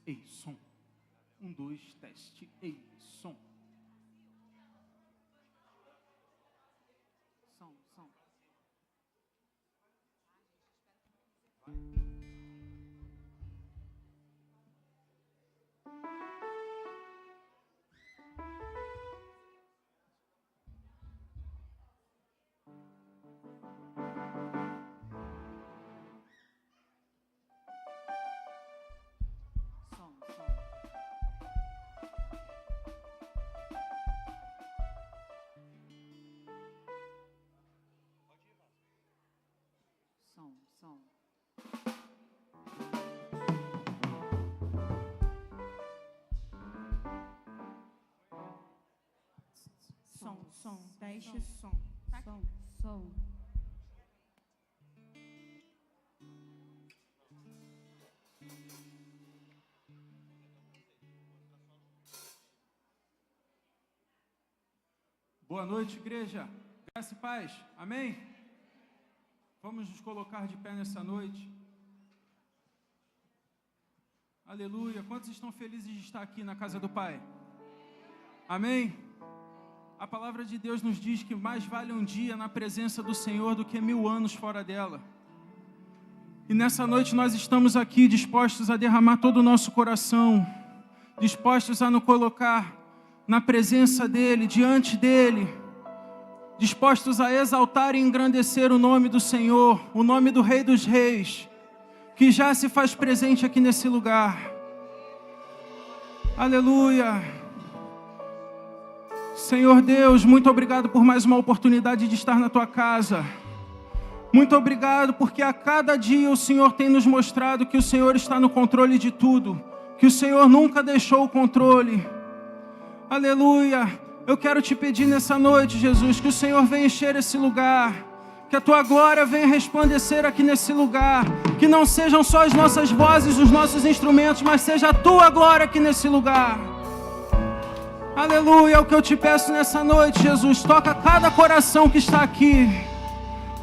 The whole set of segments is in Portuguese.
Ei, som. 1, 2, teste. Ei, som. Som, som. Som, teste som. Som. Boa noite, igreja. Graça e paz. Amém? Vamos nos colocar de pé nessa noite. Aleluia. Quantos estão felizes de estar aqui na casa do Pai? Amém? A palavra de Deus nos diz que mais vale um dia na presença do Senhor do que 1000 anos fora dela. E nessa noite nós estamos aqui dispostos a derramar todo o nosso coração, dispostos a nos colocar na presença dEle, diante dEle, dispostos a exaltar e engrandecer o nome do Senhor, o nome do Rei dos Reis, que já se faz presente aqui nesse lugar. Aleluia. Senhor Deus, muito obrigado por mais uma oportunidade de estar na Tua casa. Muito obrigado porque a cada dia o Senhor tem nos mostrado que o Senhor está no controle de tudo, que o Senhor nunca deixou o controle. Aleluia. Eu quero te pedir nessa noite, Jesus, que o Senhor venha encher esse lugar, que a Tua glória venha resplandecer aqui nesse lugar, que não sejam só as nossas vozes, os nossos instrumentos, mas seja a Tua glória aqui nesse lugar. Aleluia, é o que eu te peço nessa noite, Jesus. Toca cada coração que está aqui,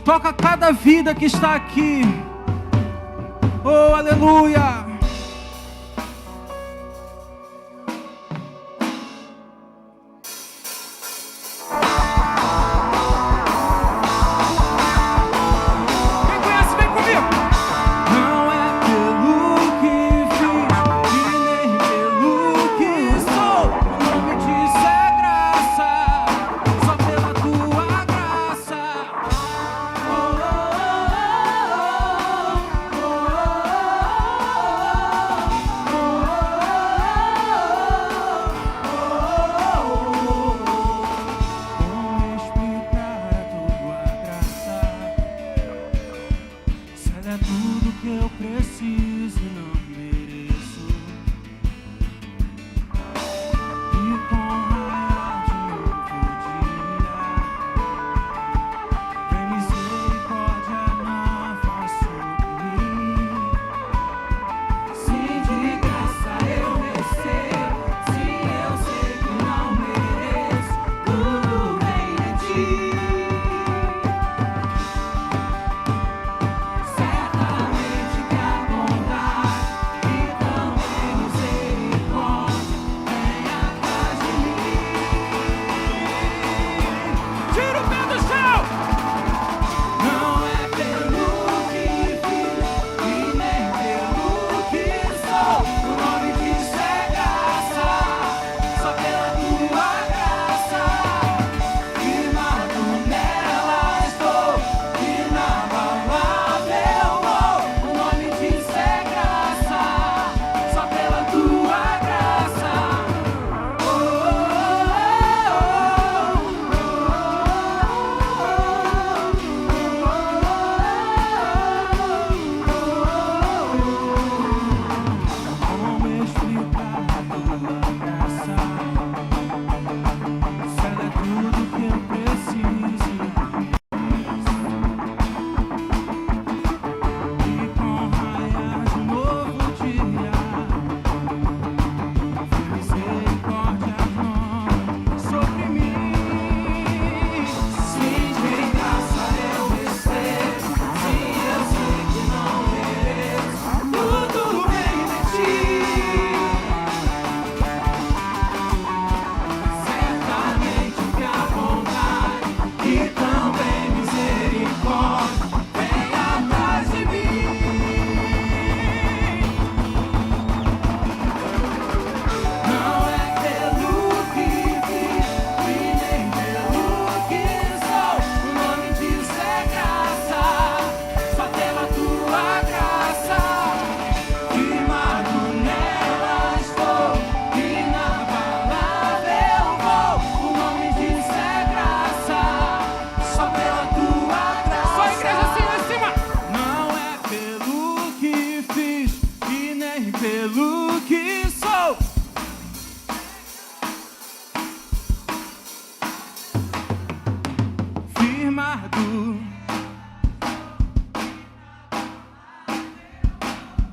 toca cada vida que está aqui. Oh, aleluia. Oh,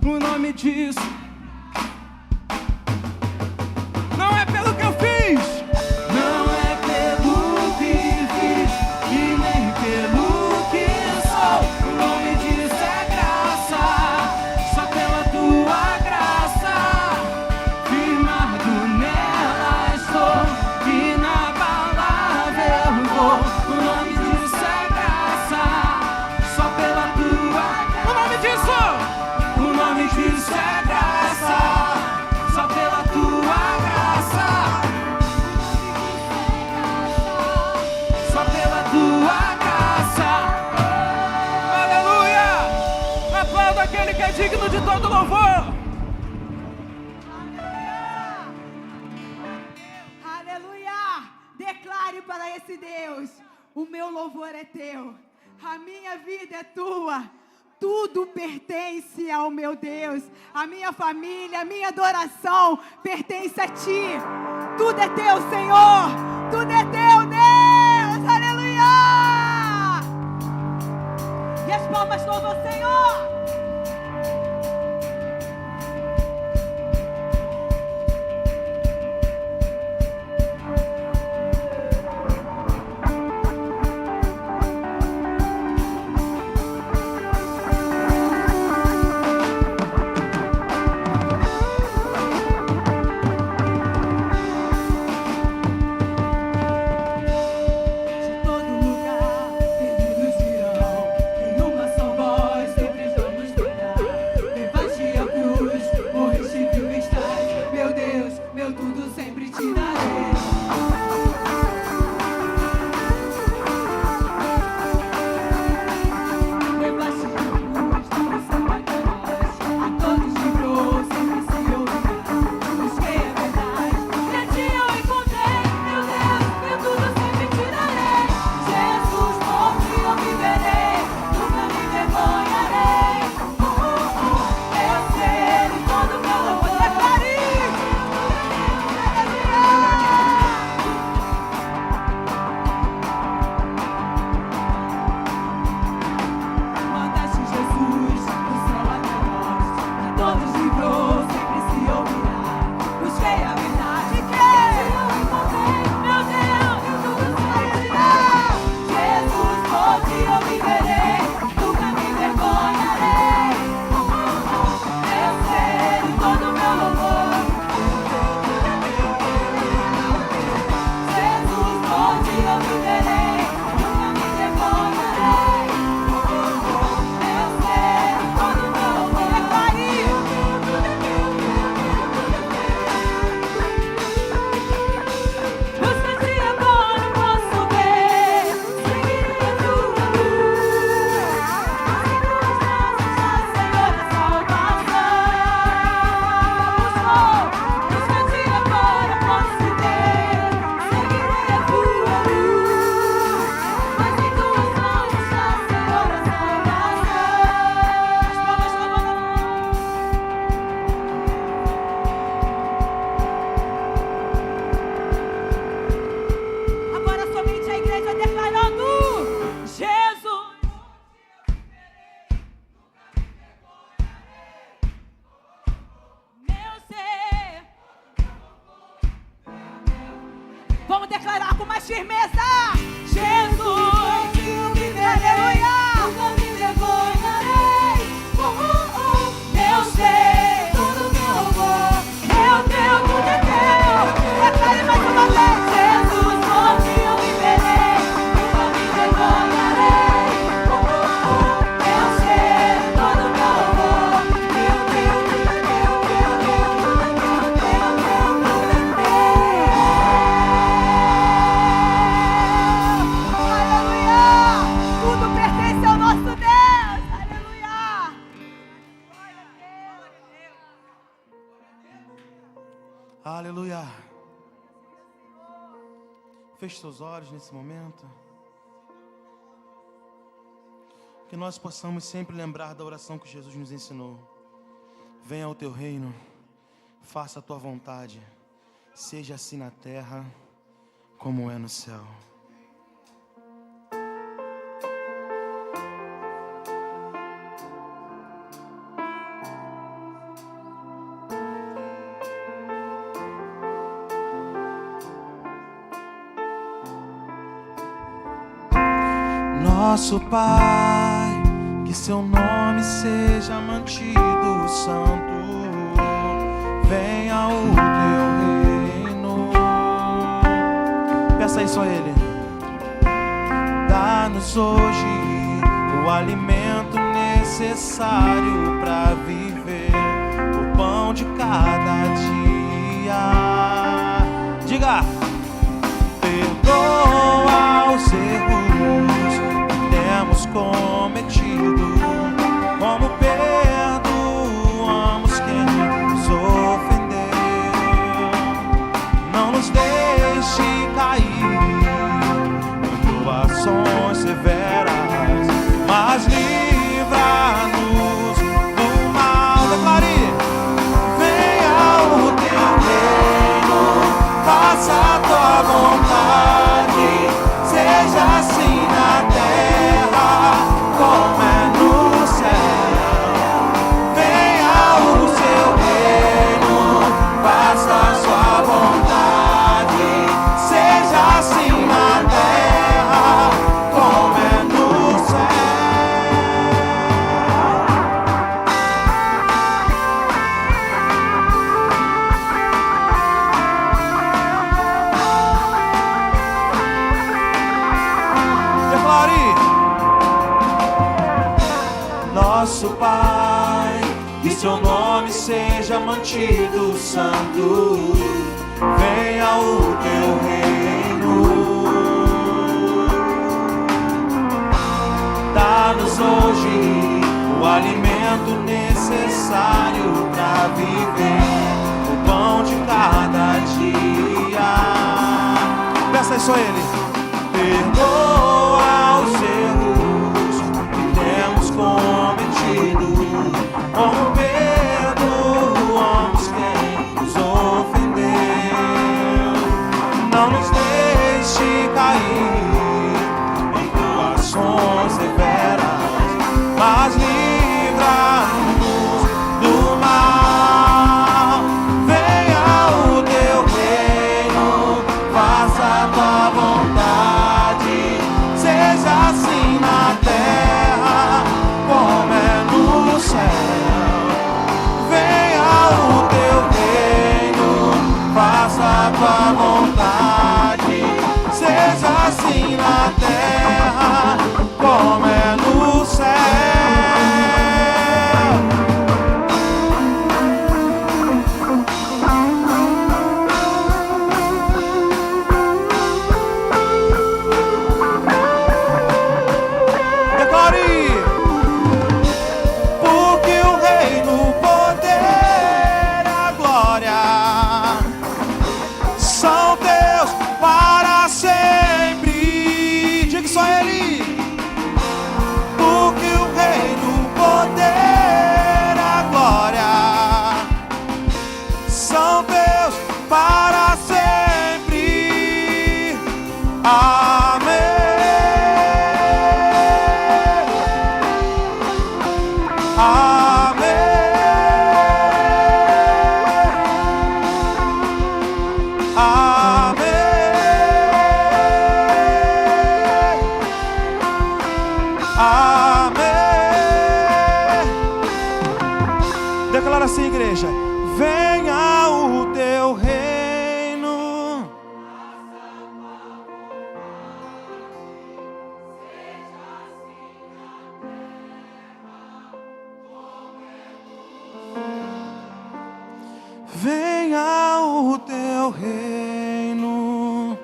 O nome disso não é pelo que eu fiz, não é pelo que fiz e nem pelo que sou. O nome disso é graça, só pela tua graça. Firmado nela estou e na palavra eu vou. O nome disso é graça, só pela tua graça. O nome disso é graça, só pela tua graça, só pela tua graça. Aleluia! Aplauda aquele que é digno de todo louvor. Aleluia! Declare para esse Deus: o meu louvor é teu, a minha vida é tua. Tudo pertence ao meu Deus. A minha família, a minha adoração pertence a ti. Tudo é teu, Senhor. Tudo é teu, Deus. Aleluia! E as palmas louvam ao Senhor. Vamos declarar com mais firmeza. Jesus, aleluia. Nunca me vergonharei. Eu sei, todo meu amor é teu, tudo é teu. Declare mais uma vez. Jesus, por ti eu viverei. Nunca me vergonharei. Eu sei, todo meu amor é tudo pertence ao nosso Deus. Aleluia. Aleluia. Feche seus olhos nesse momento. Que nós possamos sempre lembrar da oração que Jesus nos ensinou. Venha ao teu reino, faça a tua vontade, seja assim na terra como é no céu. Nosso Pai, que seu nome seja mantido santo. Venha o teu reino. Peça isso a Ele. Dá-nos hoje o alimento necessário para viver, o pão de cada dia. Diga: perdoa os erros que temos cometido, como perdoamos quem nos ofendeu. Não nos deixe cair em provações severas, mas livra-nos do mal. Declare: venha o teu reino, faça a tua vontade, seja assim na terra como é no céu. Venha o seu reino, faça a sua vontade, seja assim na terra como é no Nosso Pai, que seu nome seja mantido santo. Venha o teu reino. Dá-nos hoje o alimento necessário para viver, o pão de cada dia. Peça isso a Ele. Perdoa os erros que temos cometido, como perdoamos quem nos ofendeu. Não nos deixe cair em provações severas, mas livra-nos do mal. Venha o teu reino, faça a tua vontade, seja assim na terra como é no céu. Venha o teu reino, faça a tua vontade, seja assim na terra como é no céu. Declara assim, igreja: venha o teu reino. Venha o teu reino.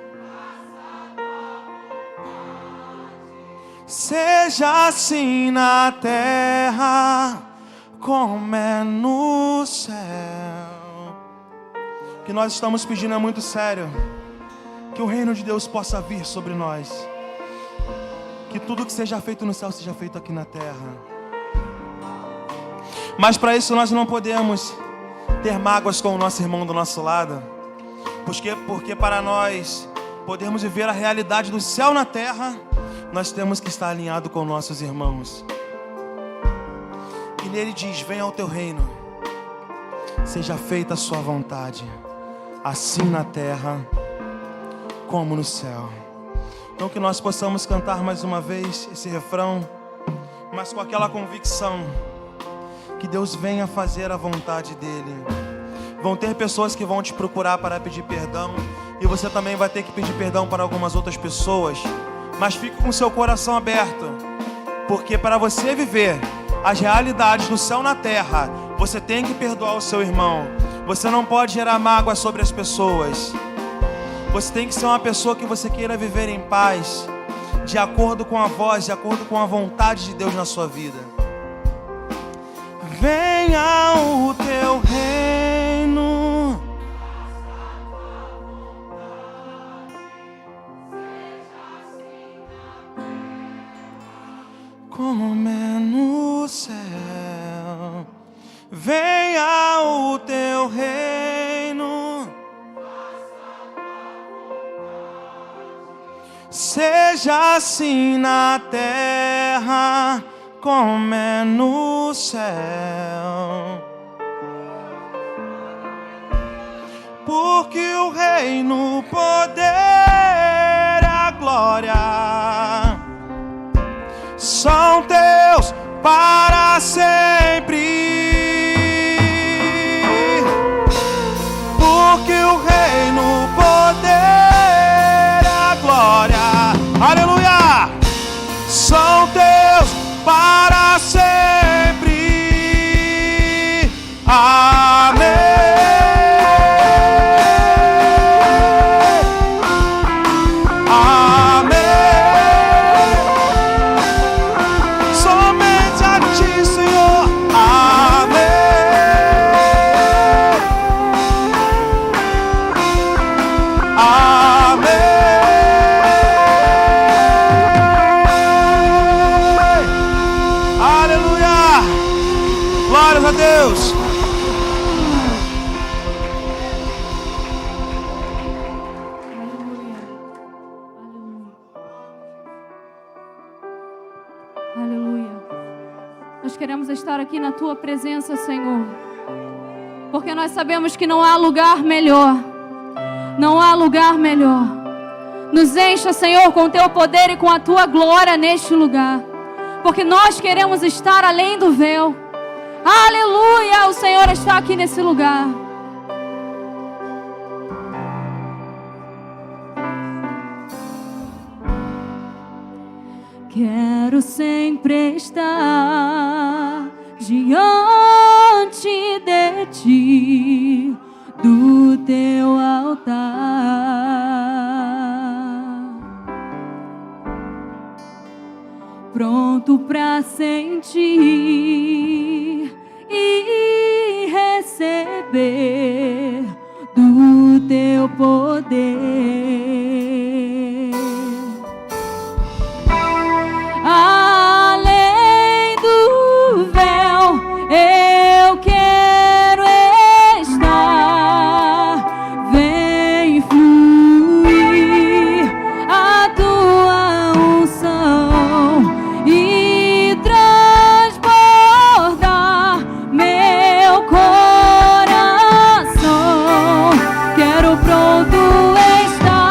Seja assim na terra como é no céu. O que nós estamos pedindo é muito sério. Que o reino de Deus possa vir sobre nós. Que tudo que seja feito no céu seja feito aqui na terra. Mas para isso nós não podemos ter mágoas com o nosso irmão do nosso lado. Porque para nós podermos viver a realidade do céu na terra, nós temos que estar alinhados com nossos irmãos. E nele diz: venha ao teu reino, seja feita a sua vontade, assim na terra como no céu. Então que nós possamos cantar mais uma vez esse refrão, mas com aquela convicção que Deus venha fazer a vontade dEle. Vão ter pessoas que vão te procurar para pedir perdão, e você também vai ter que pedir perdão para algumas outras pessoas, mas fique com seu coração aberto, porque para você viver as realidades do céu na terra, você tem que perdoar o seu irmão. Você não pode gerar mágoa sobre as pessoas. Você tem que ser uma pessoa que você queira viver em paz, de acordo com a voz, de acordo com a vontade de Deus na sua vida. Venha o teu reino, como é no céu. Venha o teu reino, seja assim na terra como é no céu. Porque o reino, o poder, a glória são teus para sempre. Porque o reino, o poder, a glória, aleluia, são teus para sempre. Amém. Deus. Aleluia. Nós queremos estar aqui na tua presença, Senhor, porque nós sabemos que não há lugar melhor. Não há lugar melhor. Nos encha, Senhor, com o teu poder e com a tua glória neste lugar, porque nós queremos estar além do véu. Aleluia, o Senhor está aqui nesse lugar. Quero sempre estar diante de ti, do teu altar, pronto para sentir e receber do teu poder. Além do véu, eu quero estar. Vem fluir a tua unção e transbordar meu coração. Quero pronto estar.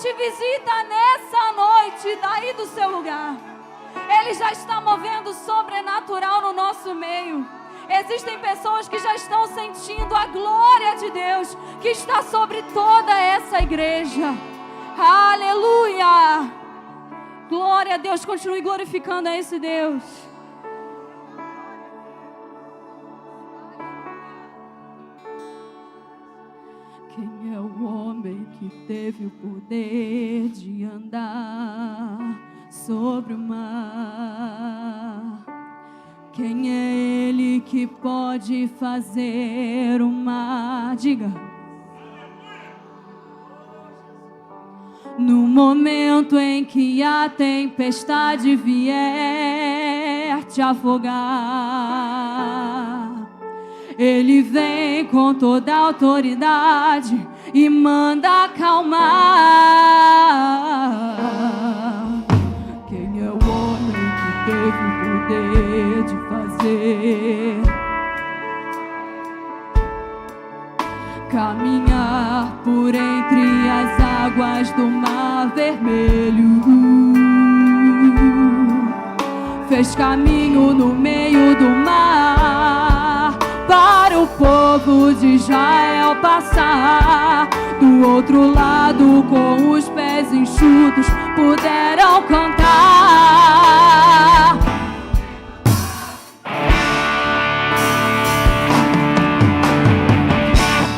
te visita nessa noite, daí do seu lugar. Ele já está movendo o sobrenatural no nosso meio. Existem pessoas que já estão sentindo a glória de Deus que está sobre toda essa igreja. Aleluia! Glória a Deus, continue glorificando a esse Deus. Quem é o homem que teve o poder de andar sobre o mar? Quem é ele que pode fazer o mar? Diga. No momento em que a tempestade vier te afogar, Ele vem com toda a autoridade e manda acalmar. Quem é o homem que teve o poder de fazer caminhar por entre as águas do Mar Vermelho? Fez caminho no meio do mar para o povo de Israel passar. Do outro lado, com os pés enxutos, puderam cantar.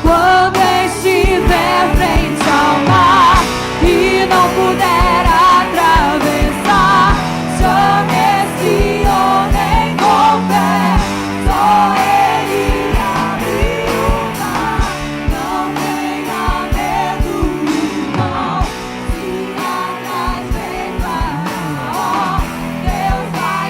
Quando estiver frente ao mar e não puder atravessar, chame esse homem com fé, só Ele abre o mar. Não tenha medo, irmão, se atrás vem Faraó, Deus vai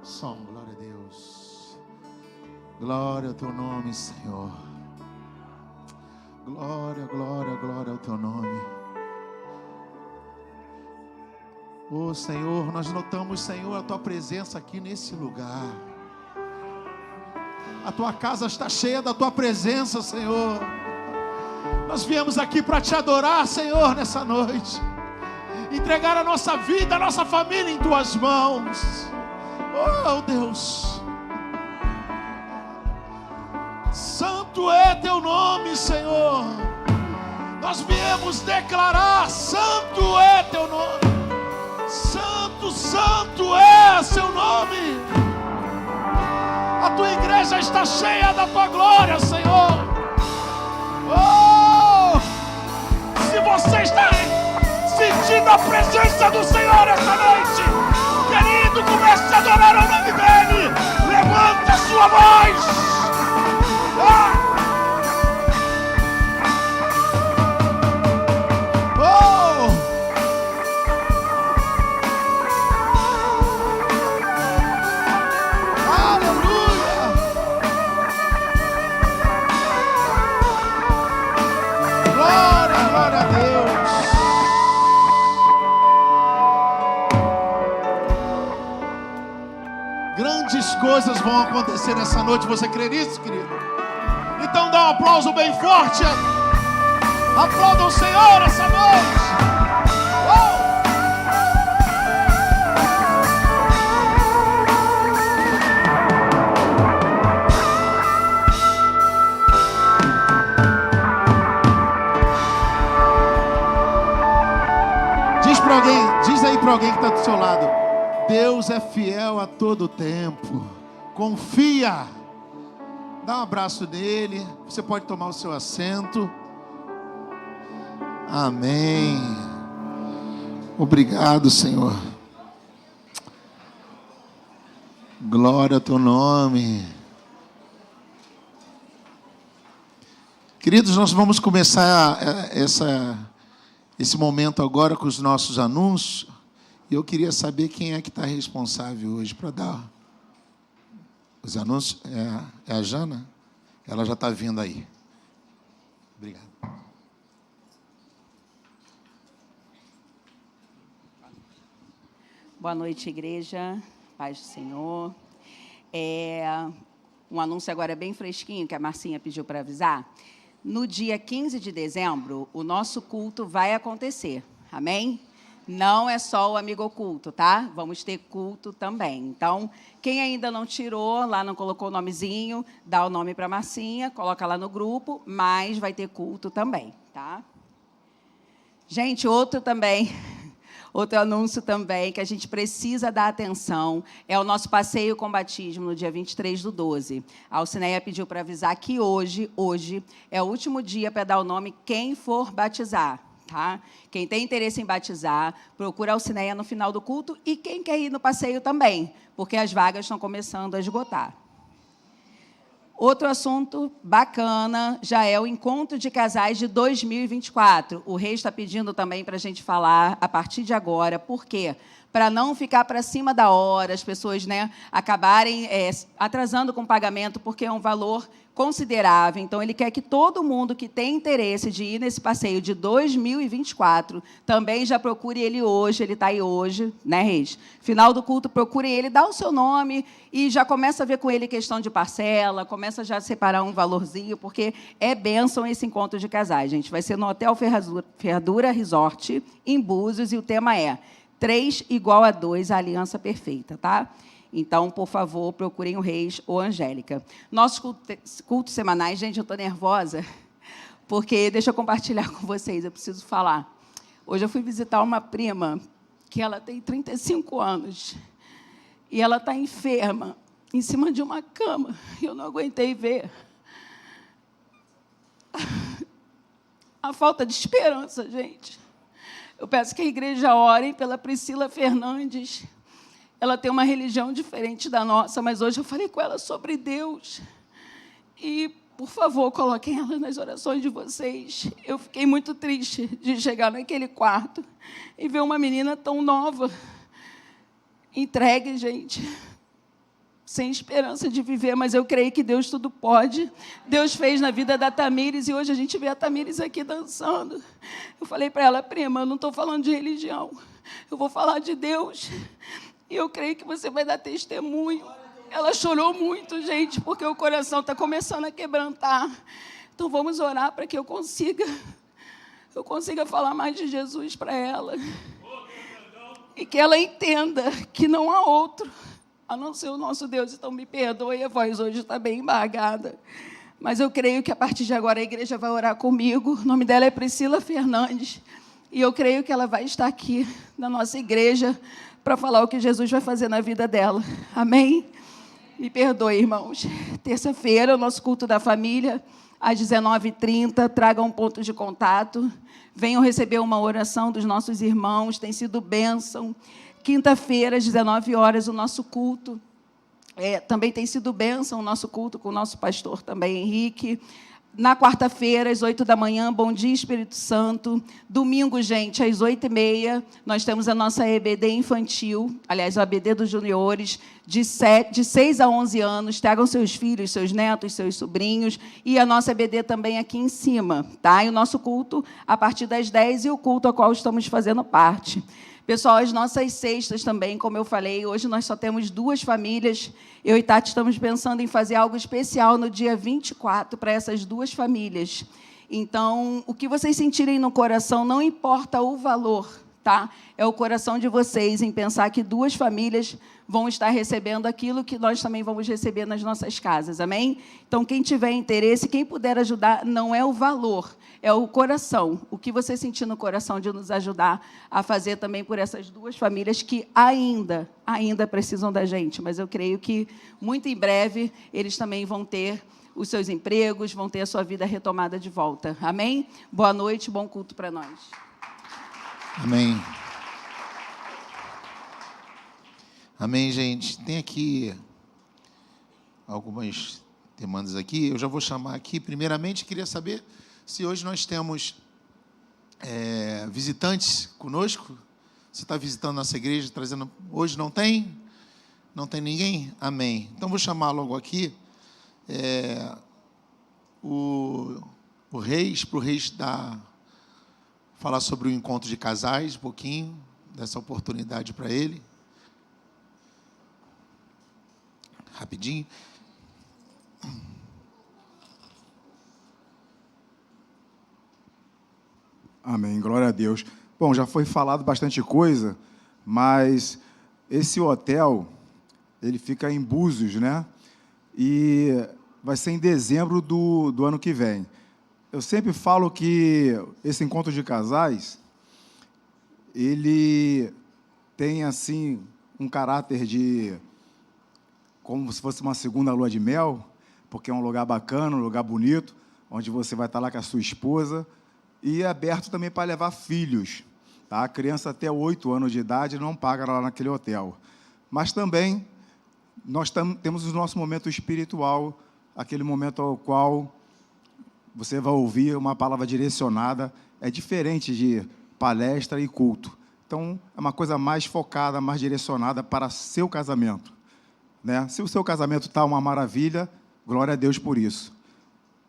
Som, glória a Deus. Glória ao teu nome, Senhor. Glória, glória, glória ao teu nome. Oh, Senhor, nós notamos, Senhor, a tua presença aqui nesse lugar. A tua casa está cheia da tua presença, Senhor. Nós viemos aqui para te adorar, Senhor, nessa noite. Entregar a nossa vida, a nossa família em tuas mãos. Oh, Deus. Santo é teu nome, Senhor. Nós viemos declarar: santo é teu nome. Santo, santo é seu nome. A tua igreja está cheia da tua glória, Senhor. Oh, se você está sentindo a presença do Senhor esta noite, querido, comece a adorar o nome dele. Levanta a sua voz. Coisas vão acontecer nessa noite. Você crê nisso, querido? Então dá um aplauso bem forte. Aplauda o Senhor essa noite. Diz aí para alguém que está do seu lado: Deus é fiel a todo tempo. Confia. Dá um abraço nele. Você pode tomar o seu assento. Amém. Obrigado, Senhor. Glória ao teu nome. Queridos, nós vamos começar esse momento agora com os nossos anúncios. E eu queria saber quem é que está responsável hoje para dar os anúncios. É a Jana? Ela já está vindo aí. Obrigado. Boa noite, igreja. Paz do Senhor. Um anúncio agora bem fresquinho que a Marcinha pediu para avisar. No dia 15 de dezembro, o nosso culto vai acontecer. Amém? Não é só o amigo oculto, tá? Vamos ter culto também. Então, quem ainda não tirou, lá não colocou o nomezinho, dá o nome para a Marcinha, coloca lá no grupo, mas vai ter culto também, tá? Gente, outro anúncio também que a gente precisa dar atenção é o nosso passeio com batismo no dia 23/12. A Alcineia pediu para avisar que hoje é o último dia para dar o nome quem for batizar. Tá? Quem tem interesse em batizar, procura a Alcineia no final do culto, e quem quer ir no passeio também, porque as vagas estão começando a esgotar. Outro assunto bacana já é o encontro de casais de 2024. O Rei está pedindo também para a gente falar a partir de agora. Por quê? Para não ficar para cima da hora, as pessoas, acabarem atrasando com o pagamento, porque é um valor considerável. Então, ele quer que todo mundo que tem interesse de ir nesse passeio de 2024 também já procure ele hoje. Ele está aí hoje, né, Reis? Final do culto, procure ele, dá o seu nome e já começa a ver com ele questão de parcela, começa já a separar um valorzinho, porque é bênção esse encontro de casais, gente. Vai ser no Hotel Ferradura Resort, em Búzios, e o tema é 3 igual a 2, a aliança perfeita, tá? Então, por favor, procurem o Reis ou a Angélica. Nossos cultos semanais, gente, eu estou nervosa, porque, deixa eu compartilhar com vocês, eu preciso falar. Hoje eu fui visitar uma prima, que ela tem 35 anos, e ela está enferma, em cima de uma cama, e eu não aguentei ver a falta de esperança, gente. Eu peço que a igreja ore pela Priscila Fernandes. Ela tem uma religião diferente da nossa, mas hoje eu falei com ela sobre Deus. E, por favor, coloquem ela nas orações de vocês. Eu fiquei muito triste de chegar naquele quarto e ver uma menina tão nova, entregue, gente. sem esperança de viver, mas eu creio que Deus tudo pode. Deus fez na vida da Tamires e hoje a gente vê a Tamires aqui dançando. Eu falei para ela, prima, eu não estou falando de religião, eu vou falar de Deus. E eu creio que você vai dar testemunho. Ela chorou muito, gente, porque o coração está começando a quebrantar. Então vamos orar para que eu consiga falar mais de Jesus para ela. E que ela entenda que não há outro a não ser o nosso Deus. Então me perdoe, a voz hoje está bem embargada. Mas eu creio que a partir de agora a igreja vai orar comigo. O nome dela é Priscila Fernandes. E eu creio que ela vai estar aqui na nossa igreja para falar o que Jesus vai fazer na vida dela. Amém? Me perdoe, irmãos. Terça-feira, o nosso culto da família, às 19h30. Tragam um ponto de contato. Venham receber uma oração dos nossos irmãos. Tem sido bênção. Quinta-feira, às 19 horas, o nosso culto. Também tem sido bênção o nosso culto com o nosso pastor também, Henrique. Na quarta-feira, às 8 da manhã, Bom Dia Espírito Santo. Domingo, gente, às 8h30, nós temos a nossa EBD infantil, aliás, a EBD dos juniores, de 6 a 11 anos. Tragam seus filhos, seus netos, seus sobrinhos. E a nossa EBD também aqui em cima, tá? E o nosso culto a partir das 10 e o culto ao qual estamos fazendo parte. Pessoal, as nossas cestas também, como eu falei, hoje nós só temos 2 famílias. Eu e Tati estamos pensando em fazer algo especial no dia 24 para essas 2 famílias. Então, o que vocês sentirem no coração, não importa o valor, tá? É o coração de vocês em pensar que 2 famílias vão estar recebendo aquilo que nós também vamos receber nas nossas casas, amém? Então, quem tiver interesse, quem puder ajudar, não é o valor, é o coração. O que você sentir no coração de nos ajudar a fazer também por essas 2 famílias que ainda precisam da gente. Mas eu creio que, muito em breve, eles também vão ter os seus empregos, vão ter a sua vida retomada de volta. Amém? Boa noite, bom culto para nós. Amém. Amém, gente. Tem aqui algumas demandas aqui. Eu já vou chamar aqui. Primeiramente, queria saber se hoje nós temos visitantes conosco. Você está visitando nossa igreja, trazendo... Hoje não tem? Não tem ninguém? Amém. Então, vou chamar logo aqui o Reis, para o Reis falar sobre o encontro de casais, um pouquinho dessa oportunidade para ele. Rapidinho. Amém, glória a Deus. Bom, já foi falado bastante coisa, mas esse hotel, ele fica em Búzios, né? E vai ser em dezembro do ano que vem. Eu sempre falo que esse encontro de casais, ele tem, assim, um caráter de... como se fosse uma segunda lua de mel, porque é um lugar bacana, um lugar bonito, onde você vai estar lá com a sua esposa, e é aberto também para levar filhos. Tá? A criança até 8 anos de idade não paga lá naquele hotel. Mas também nós temos o nosso momento espiritual, aquele momento ao qual você vai ouvir uma palavra direcionada, é diferente de palestra e culto. Então, é uma coisa mais focada, mais direcionada para seu casamento. Né? Se o seu casamento está uma maravilha, glória a Deus por isso.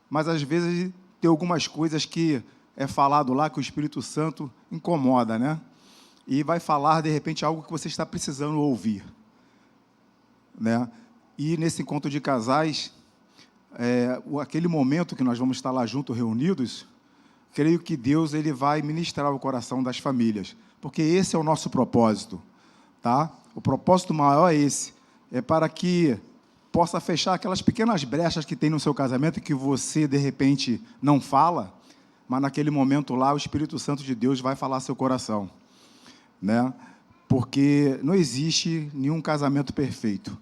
Mas, às vezes, tem algumas coisas que é falado lá que o Espírito Santo incomoda, né? E vai falar, de repente, algo que você está precisando ouvir. Né? E, nesse encontro de casais, aquele momento que nós vamos estar lá juntos, reunidos, creio que Deus ele vai ministrar o coração das famílias, porque esse é o nosso propósito. Tá? O propósito maior é esse. É para que possa fechar aquelas pequenas brechas que tem no seu casamento que você, de repente, não fala, mas naquele momento lá, o Espírito Santo de Deus vai falar seu coração. Né? Porque não existe nenhum casamento perfeito.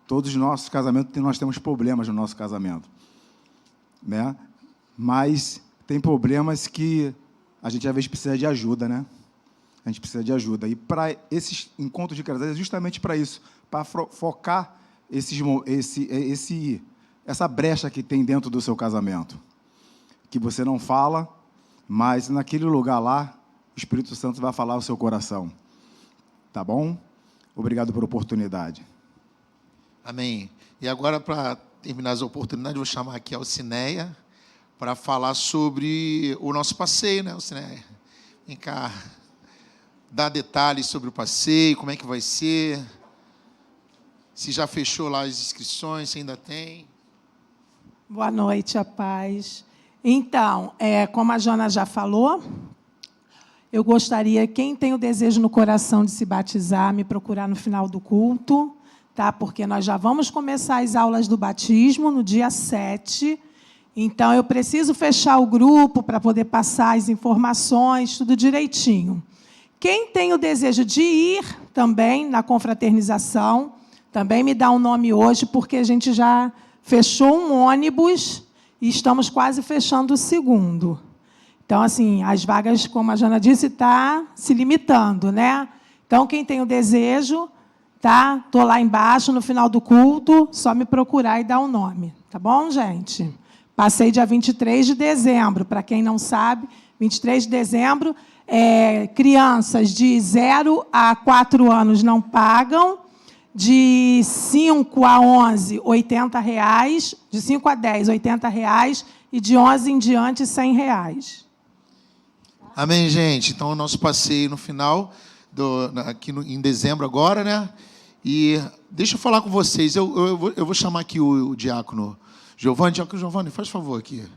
Todos os nossos casamentos, nós temos problemas no nosso casamento. Né? Mas tem problemas que a gente, às vezes, precisa de ajuda, né? A gente precisa de ajuda. E para esses encontros de casais, é justamente para isso, para focar essa brecha que tem dentro do seu casamento. Que você não fala, mas naquele lugar lá, o Espírito Santo vai falar o seu coração. Tá bom? Obrigado pela oportunidade. Amém. E agora, para terminar as oportunidades, vou chamar aqui a Alcineia para falar sobre o nosso passeio, né, Alcineia? Vem cá, dá detalhes sobre o passeio, como é que vai ser, se já fechou lá as inscrições, se ainda tem. Boa noite, a paz. Então, como a Jana já falou, eu gostaria, quem tem o desejo no coração de se batizar, me procurar no final do culto, tá? Porque nós já vamos começar as aulas do batismo no dia 7. Então, eu preciso fechar o grupo para poder passar as informações, tudo direitinho. Quem tem o desejo de ir também na confraternização, também me dá um nome hoje, porque a gente já fechou um ônibus e estamos quase fechando o segundo. Então, assim, as vagas, como a Jana disse, está se limitando, né? Então, quem tem o desejo, tá? Estou lá embaixo, no final do culto, só me procurar e dar o nome. Tá bom, gente? Passei dia 23 de dezembro. Para quem não sabe, 23 de dezembro, crianças de 0 a 4 anos não pagam, de 5 a 11, R$ 80, de 5 a 10, R$ 80, e de 11 em diante, R$ 100. Amém, gente? Então, o nosso passeio no final, aqui em dezembro agora, né? E deixa eu falar com vocês, eu vou chamar aqui o diácono Giovanni. Diácono Giovanni, faz favor aqui.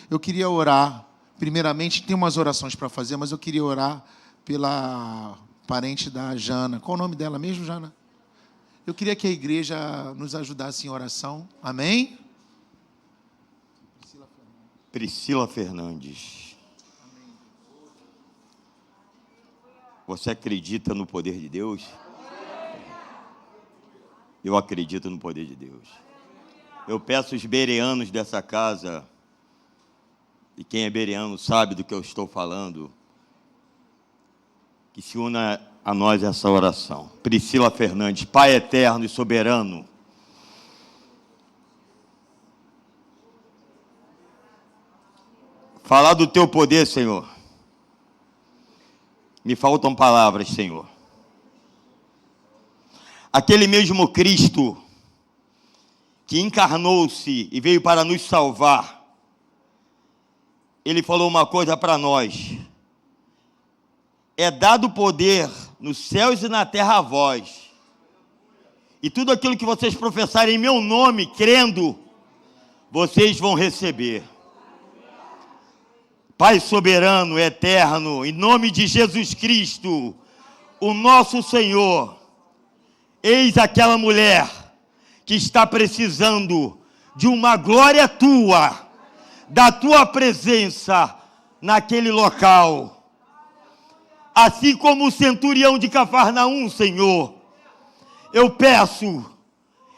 Eu queria orar, primeiramente, tem umas orações para fazer, mas eu queria orar pela parente da Jana. Qual o nome dela mesmo, Jana? Eu queria que a igreja nos ajudasse em oração. Amém? Priscila Fernandes. Você acredita no poder de Deus? Eu acredito no poder de Deus. Eu peço os bereanos dessa casa, e quem é bereano sabe do que eu estou falando, que se una a nós essa oração. Priscila Fernandes, Pai eterno e soberano, falar do teu poder, Senhor. Me faltam palavras, Senhor. Aquele mesmo Cristo que encarnou-se e veio para nos salvar, Ele falou uma coisa para nós: é dado poder nos céus e na terra a vós, e tudo aquilo que vocês professarem em meu nome, crendo, vocês vão receber. Pai soberano, eterno, em nome de Jesus Cristo, o nosso Senhor, eis aquela mulher que está precisando de uma glória tua, da tua presença naquele local. Assim como o centurião de Cafarnaum, Senhor, eu peço,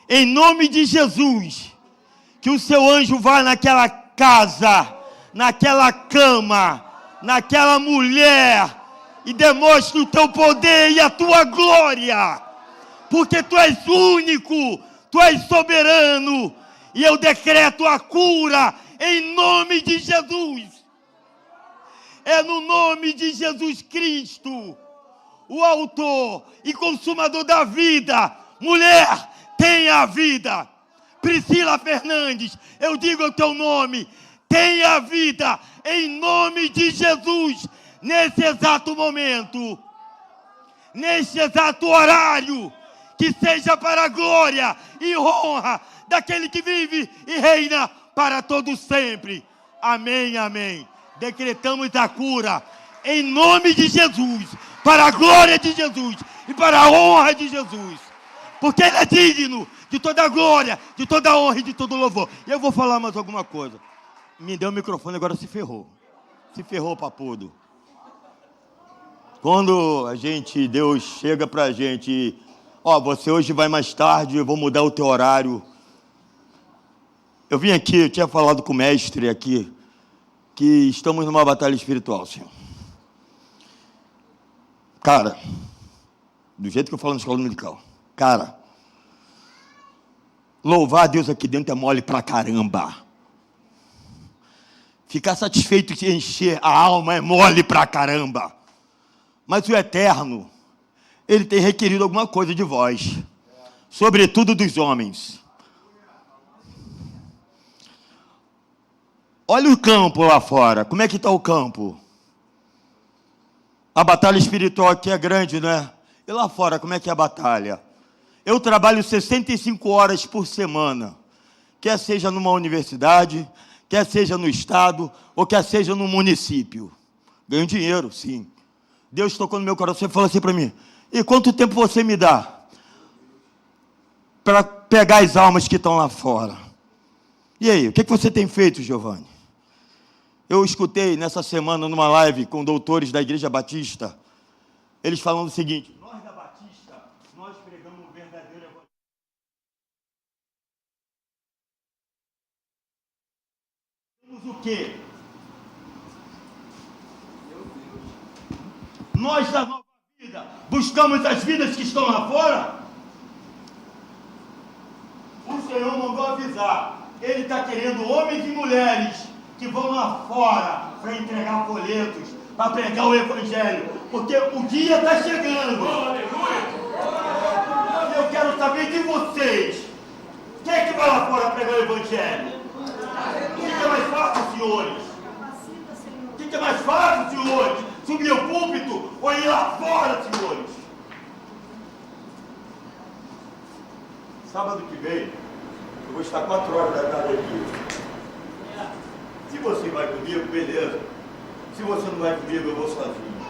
em nome de Jesus, que o seu anjo vá naquela casa, naquela cama, naquela mulher, e demonstre o teu poder e a tua glória, porque tu és único, tu és soberano, e eu decreto a cura em nome de Jesus. É no nome de Jesus Cristo, o autor e consumador da vida. Mulher, tenha a vida. Priscila Fernandes, eu digo o teu nome, tenha a vida em nome de Jesus, nesse exato momento, nesse exato horário, que seja para a glória e honra daquele que vive e reina para todo sempre. Amém, amém. Decretamos a cura em nome de Jesus, para a glória de Jesus e para a honra de Jesus, porque Ele é digno de toda a glória, de toda a honra e de todo o louvor. E eu vou falar mais alguma coisa. Me deu o microfone, agora se ferrou. Se ferrou, papudo. Quando Deus chega pra gente, você hoje vai mais tarde, eu vou mudar o teu horário. Eu vim aqui, eu tinha falado com o mestre aqui, que estamos numa batalha espiritual, Senhor. Cara, do jeito que eu falo na escola dominical, cara, louvar a Deus aqui dentro é mole pra caramba. Ficar satisfeito de encher a alma é mole pra caramba. Mas o Eterno, Ele tem requerido alguma coisa de vós. sobretudo dos homens. Olha o campo lá fora. Como é que está o campo? A batalha espiritual aqui é grande, né? E lá fora, como é que é a batalha? Eu trabalho 65 horas por semana. Quer seja numa universidade, quer seja no estado, ou quer seja no município. Ganho dinheiro, sim. Deus tocou no meu coração e falou assim para mim: e quanto tempo você me dá para pegar as almas que estão lá fora? E aí, o que você tem feito, Giovanni? Eu escutei nessa semana numa live com doutores da Igreja Batista, eles falando o seguinte: nós da Batista, nós pregamos o verdadeiro evangelho. Temos o quê? Nós da nova vida buscamos as vidas que estão lá fora. O Senhor mandou avisar. Ele está querendo homens e mulheres que vão lá fora para entregar folhetos, para pregar o Evangelho, porque o dia está chegando. Eu quero saber de vocês, quem é que vai lá fora pregar o Evangelho? O que é mais fácil, senhores? O que é mais fácil, senhores? Subir ao púlpito ou ir lá fora, senhores? Sábado que vem, eu vou estar 4 horas da tarde aqui. Se você vai comigo, beleza. Se você não vai comigo, eu vou sozinho.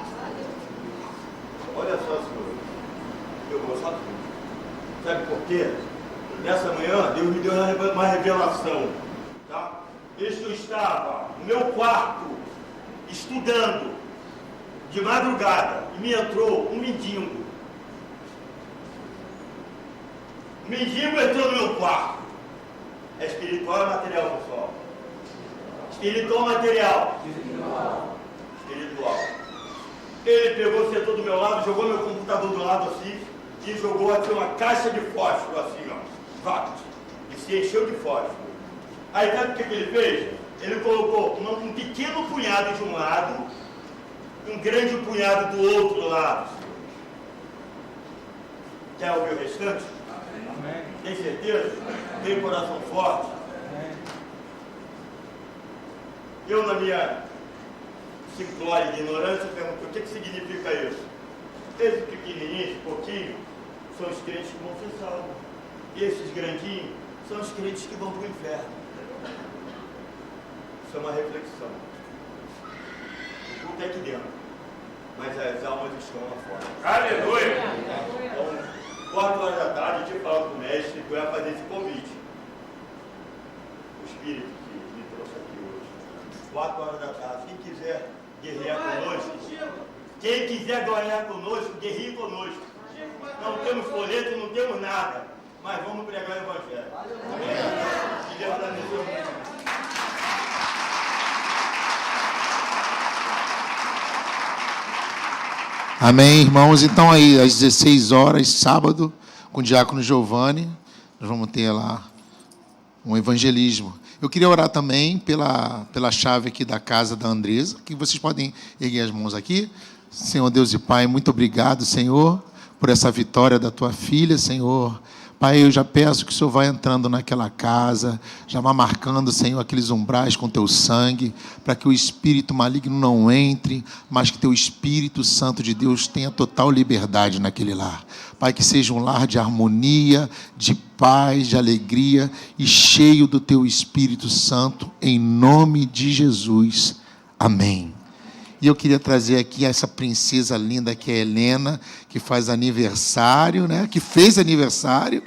Olha só, senhor. Eu vou sozinho. Sabe por quê? Nessa manhã, Deus me deu uma revelação. Tá? Desde que eu estava no meu quarto, estudando, de madrugada, e me entrou um mendigo. O mendigo entrou no meu quarto. É espiritual ou material, pessoal? Espiritual ou material? Espiritual. Ele pegou, sentou do meu lado, jogou meu computador do lado assim, e jogou assim uma caixa de fósforo, assim, ó. Vact. E se encheu de fósforo. Aí sabe o que ele fez? Ele colocou um pequeno punhado de um lado, um grande punhado do outro lado. Quer ouvir o restante? Amém. Tem certeza? Tem coração forte? Amém. Eu, na minha simplória ignorância, pergunto: o que significa isso? Esses pequenininhos, pouquinho, são os crentes que vão ser salvos. E esses grandinhos são os crentes que vão para o inferno. Isso é uma reflexão. O culto é aqui dentro, mas as almas estão lá fora. Aleluia! Então, 4 horas da tarde, eu tinha falado com o mestre que eu ia fazer esse convite. O Espírito que me trouxe aqui hoje. 4 horas da tarde. Quem quiser guerrear conosco, guerreie conosco. Não temos folheto, não temos nada, mas vamos pregar o Evangelho. Amém? Que Deus abençoe. Amém, irmãos. Então aí, às 16 horas, sábado, com o diácono Giovanni, nós vamos ter lá um evangelismo. Eu queria orar também pela chave aqui da casa da Andresa, que vocês podem erguer as mãos aqui. Senhor Deus e Pai, muito obrigado, Senhor, por essa vitória da tua filha, Senhor. Pai, eu já peço que o Senhor vá entrando naquela casa, já vá marcando, Senhor, aqueles umbrais com teu sangue, para que o espírito maligno não entre, mas que teu Espírito Santo de Deus tenha total liberdade naquele lar. Pai, que seja um lar de harmonia, de paz, de alegria e cheio do teu Espírito Santo, em nome de Jesus. Amém. E eu queria trazer aqui essa princesa linda que é a Helena, que faz aniversário, né? Que fez aniversário.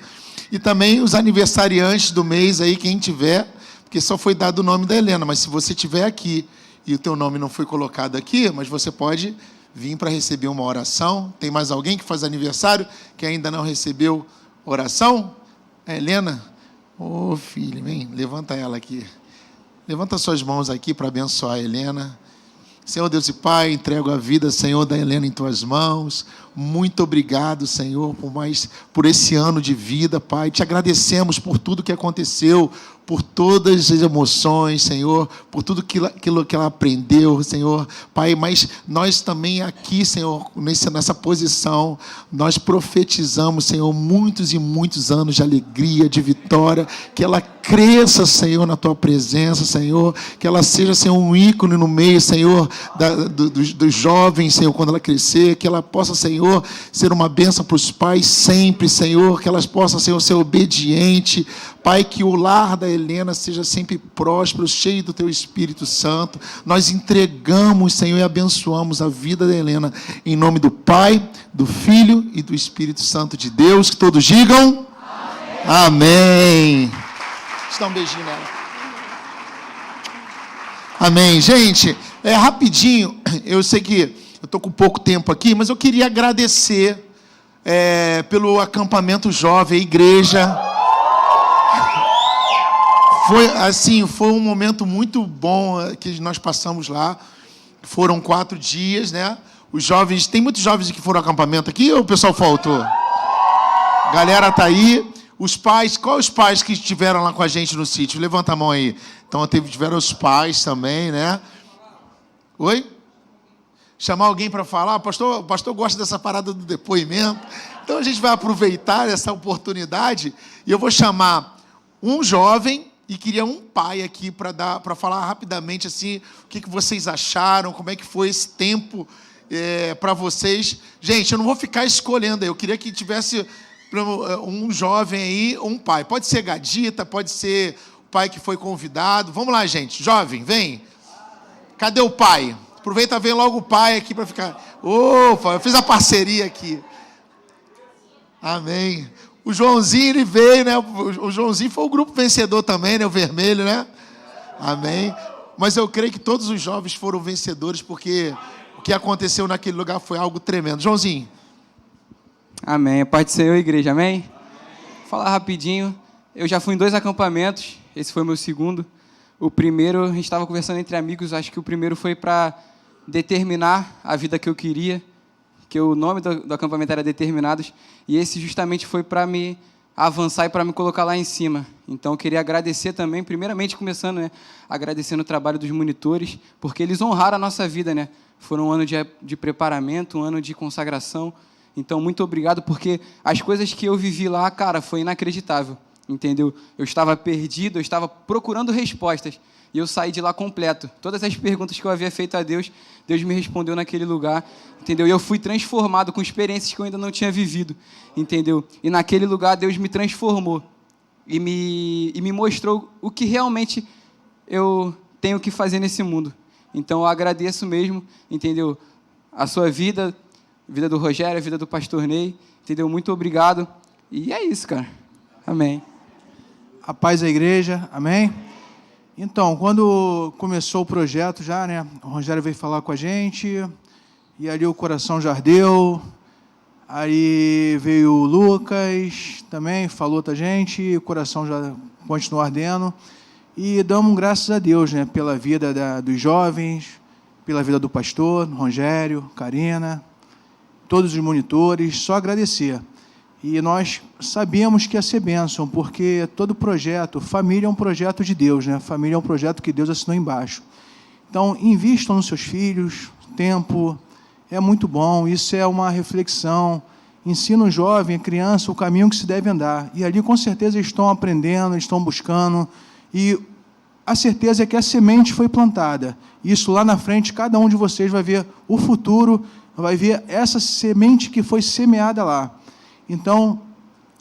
E também os aniversariantes do mês aí, quem tiver, porque só foi dado o nome da Helena, mas se você tiver aqui e o teu nome não foi colocado aqui, mas você pode vir para receber uma oração. Tem mais alguém que faz aniversário que ainda não recebeu oração? A Helena? Ô, filha, vem, levanta ela aqui. Levanta suas mãos aqui para abençoar a Helena. Senhor Deus e Pai, entrego a vida, Senhor, da Helena em tuas mãos. Muito obrigado, Senhor, por esse ano de vida, Pai. Te agradecemos por tudo que aconteceu, por todas as emoções, Senhor, por tudo aquilo que ela aprendeu, Senhor. Pai, mas nós também aqui, Senhor, nessa posição, nós profetizamos, Senhor, muitos e muitos anos de alegria, de vitória, que ela cresça, Senhor, na Tua presença, Senhor, que ela seja, Senhor, um ícone no meio, Senhor, dos jovens, Senhor, quando ela crescer, que ela possa, Senhor, ser uma bênção para os pais sempre, Senhor, que elas possam, Senhor, ser obediente, Pai, que o lar da Helena seja sempre próspero, cheio do Teu Espírito Santo. Nós entregamos, Senhor, e abençoamos a vida da Helena, em nome do Pai, do Filho e do Espírito Santo de Deus, que todos digam amém. Amém. Deixa eu dar um beijinho nela. Amém. Gente, rapidinho, eu sei que eu estou com pouco tempo aqui, mas eu queria agradecer pelo acampamento jovem, a igreja. Foi um momento muito bom que nós passamos lá. Foram 4 dias, né? Os jovens, tem muitos jovens que foram ao acampamento aqui ou o pessoal faltou? Galera tá aí. Os pais, quais os pais que estiveram lá com a gente no sítio? Levanta a mão aí. Então tiveram os pais também, né? Oi? Chamar alguém para falar? O pastor gosta dessa parada do depoimento. Então a gente vai aproveitar essa oportunidade e eu vou chamar um jovem e queria um pai aqui para falar rapidamente assim, o que vocês acharam, como é que foi esse tempo para vocês. Gente, eu não vou ficar escolhendo aí, eu queria que tivesse um jovem aí, um pai. Pode ser Gadita, pode ser o pai que foi convidado. Vamos lá, gente. Jovem, vem. Cadê o pai? Aproveita, vem logo o pai aqui para ficar... Opa, eu fiz a parceria aqui. Amém. O Joãozinho, ele veio, né? O Joãozinho foi o grupo vencedor também, né? O vermelho, né? Amém. Mas eu creio que todos os jovens foram vencedores, porque o que aconteceu naquele lugar foi algo tremendo. Joãozinho. Amém. A paz do Senhor, igreja. Amém? Vou falar rapidinho. Eu já fui em 2 acampamentos. Esse foi o meu segundo. O primeiro, a gente estava conversando entre amigos. Acho que o primeiro foi para determinar a vida que eu queria. Que o nome do acampamento era Determinados, e esse justamente foi para me avançar e para me colocar lá em cima. Então, eu queria agradecer também, primeiramente começando, né, agradecendo o trabalho dos monitores, porque eles honraram a nossa vida, né? Foram um ano de preparamento, um ano de consagração. Então, muito obrigado, porque as coisas que eu vivi lá, cara, foi inacreditável, entendeu? Eu estava perdido, eu estava procurando respostas, e eu saí de lá completo. Todas as perguntas que eu havia feito a Deus, Deus me respondeu naquele lugar, entendeu? E eu fui transformado com experiências que eu ainda não tinha vivido, entendeu? E naquele lugar Deus me transformou e me mostrou o que realmente eu tenho que fazer nesse mundo. Então eu agradeço mesmo, entendeu? A sua vida, a vida do Rogério, a vida do pastor Ney, entendeu? Muito obrigado. E é isso, cara. Amém. A paz da igreja, amém? Então, quando começou o projeto já, né, o Rogério veio falar com a gente, e ali o coração já ardeu, aí veio o Lucas também, falou com a gente, e o coração já continuou ardendo, e damos graças a Deus, né, pela vida dos jovens, pela vida do pastor, Rogério, Karina, todos os monitores, só agradecer. E nós sabíamos que ia ser bênção, porque todo projeto, família é um projeto de Deus, né? Família é um projeto que Deus assinou embaixo. Então, invistam nos seus filhos, tempo, é muito bom, isso é uma reflexão. Ensina o jovem, a criança, o caminho que se deve andar. E ali, com certeza, eles estão aprendendo, eles estão buscando, e a certeza é que a semente foi plantada. Isso lá na frente, cada um de vocês vai ver o futuro, vai ver essa semente que foi semeada lá. Então,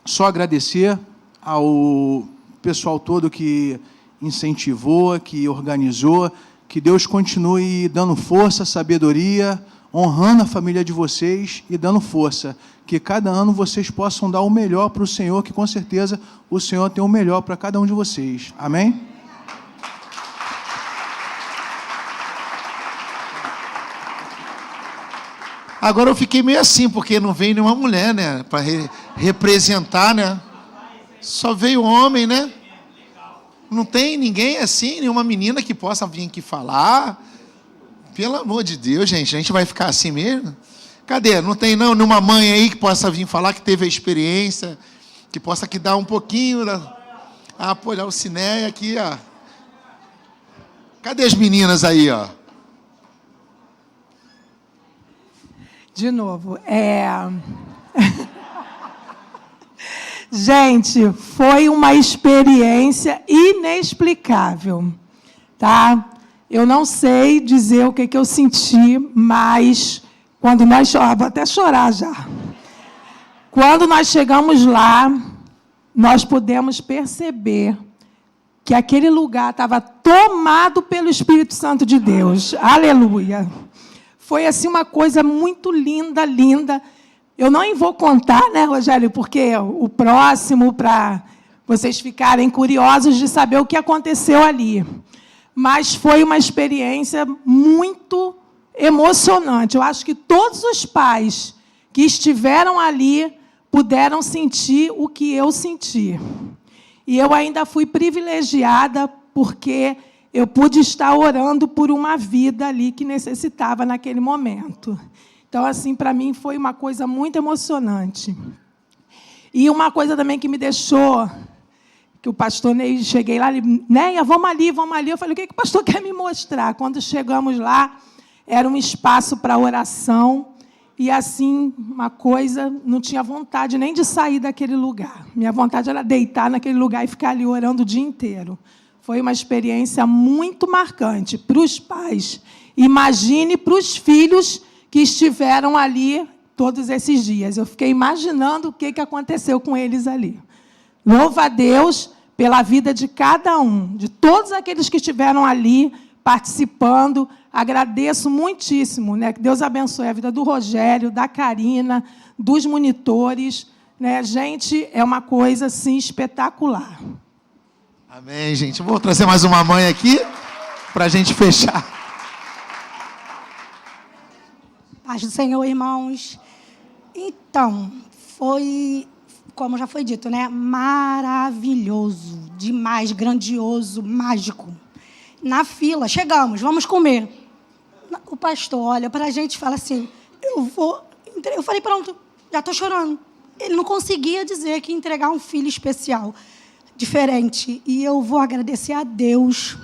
só agradecer ao pessoal todo que incentivou, que organizou, que Deus continue dando força, sabedoria, honrando a família de vocês e dando força. Que cada ano vocês possam dar o melhor para o Senhor, que com certeza o Senhor tem o melhor para cada um de vocês. Amém? Agora eu fiquei meio assim, porque não veio nenhuma mulher, né? Para representar, né? Só veio homem, né? Não tem ninguém assim, nenhuma menina que possa vir aqui falar. Pelo amor de Deus, gente, a gente vai ficar assim mesmo? Cadê? Não tem não nenhuma mãe aí que possa vir falar que teve a experiência, que possa aqui dar um pouquinho da... Ah, pô, olha o Cineia aqui, ó. Cadê as meninas aí, ó? De novo, Gente, foi uma experiência inexplicável, tá? Eu não sei dizer o que eu senti, mas quando nós... vou até chorar já. Quando nós chegamos lá, nós pudemos perceber que aquele lugar estava tomado pelo Espírito Santo de Deus. Aleluia! Foi assim uma coisa muito linda, linda. Eu não vou contar, né, Rogério, porque o próximo, para vocês ficarem curiosos de saber o que aconteceu ali. Mas foi uma experiência muito emocionante. Eu acho que todos os pais que estiveram ali puderam sentir o que eu senti. E eu ainda fui privilegiada porque eu pude estar orando por uma vida ali que necessitava naquele momento. Então, assim, para mim foi uma coisa muito emocionante. E uma coisa também que me deixou, que o pastor Ney, cheguei lá, ele, Neia, vamos ali, vamos ali. Eu falei, o que o pastor quer me mostrar? Quando chegamos lá, era um espaço para oração. E, assim, uma coisa, não tinha vontade nem de sair daquele lugar. Minha vontade era deitar naquele lugar e ficar ali orando o dia inteiro. Foi uma experiência muito marcante para os pais. Imagine para os filhos que estiveram ali todos esses dias. Eu fiquei imaginando o que aconteceu com eles ali. Louva a Deus pela vida de cada um, de todos aqueles que estiveram ali participando. Agradeço muitíssimo, né? Que Deus abençoe a vida do Rogério, da Karina, dos monitores, né? Gente, é uma coisa assim espetacular. Amém, gente. Vou trazer mais uma mãe aqui para a gente fechar. Paz do Senhor, irmãos. Então, foi, como já foi dito, né? Maravilhoso, demais, grandioso, mágico. Na fila, chegamos, vamos comer. O pastor olha para a gente e fala assim, eu falei, pronto, já estou chorando. Ele não conseguia dizer que ia entregar um filho especial, diferente. E eu vou agradecer a Deus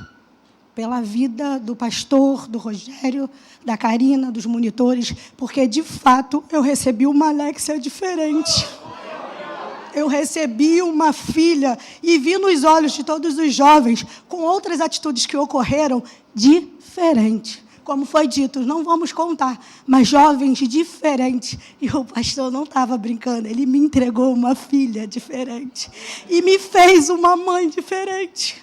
pela vida do pastor, do Rogério, da Karina, dos monitores, porque, de fato, eu recebi uma Alexia diferente. Eu recebi uma filha e vi nos olhos de todos os jovens, com outras atitudes que ocorreram, diferente. Como foi dito, não vamos contar, mas jovens diferentes. E o pastor não estava brincando, ele me entregou uma filha diferente. E me fez uma mãe diferente.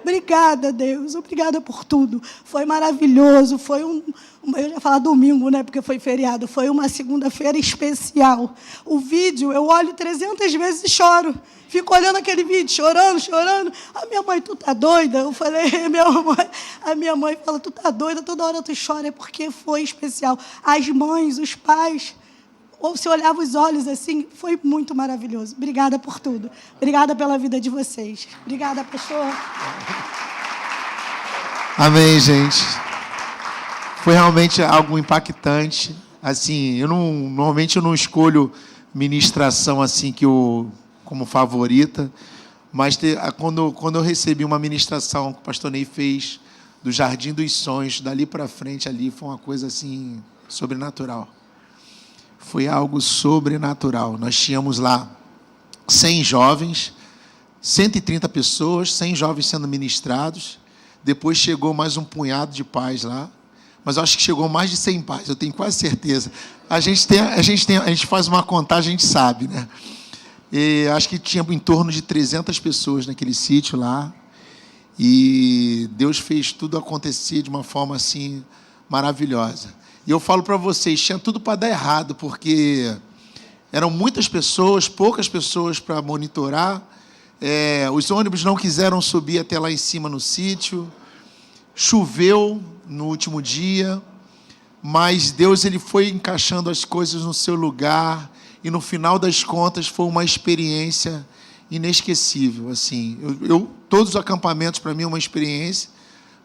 Obrigada, Deus, obrigada por tudo. Foi maravilhoso, foi eu ia falar domingo, né, porque foi feriado, foi uma segunda-feira especial. O vídeo, eu olho 300 vezes e choro. Fico olhando aquele vídeo, chorando. A minha mãe, tu tá doida? Eu falei, a minha mãe fala, tu tá doida? Toda hora tu chora, é porque foi especial. As mães, os pais, ou se olhava os olhos assim, foi muito maravilhoso. Obrigada por tudo. Obrigada pela vida de vocês. Obrigada, pastor. Amém, gente. Foi realmente algo impactante. Assim, normalmente eu não escolho ministração assim como favorita, mas quando eu recebi uma ministração que o pastor Ney fez do Jardim dos Sonhos, dali para frente ali foi uma coisa assim sobrenatural. Foi algo sobrenatural. Nós tínhamos lá 100 jovens, 130 pessoas, 100 jovens sendo ministrados. Depois chegou mais um punhado de pais lá. Mas eu acho que chegou mais de 100 pais, eu tenho quase certeza. A gente faz uma contagem, a gente sabe, né? E acho que tinha em torno de 300 pessoas naquele sítio lá. E Deus fez tudo acontecer de uma forma assim maravilhosa. E eu falo para vocês, tinha tudo para dar errado, porque eram muitas pessoas, poucas pessoas para monitorar. Os ônibus não quiseram subir até lá em cima no sítio. Choveu no último dia, mas Deus ele foi encaixando as coisas no seu lugar e no final das contas foi uma experiência inesquecível. Assim, todos os acampamentos para mim é uma experiência,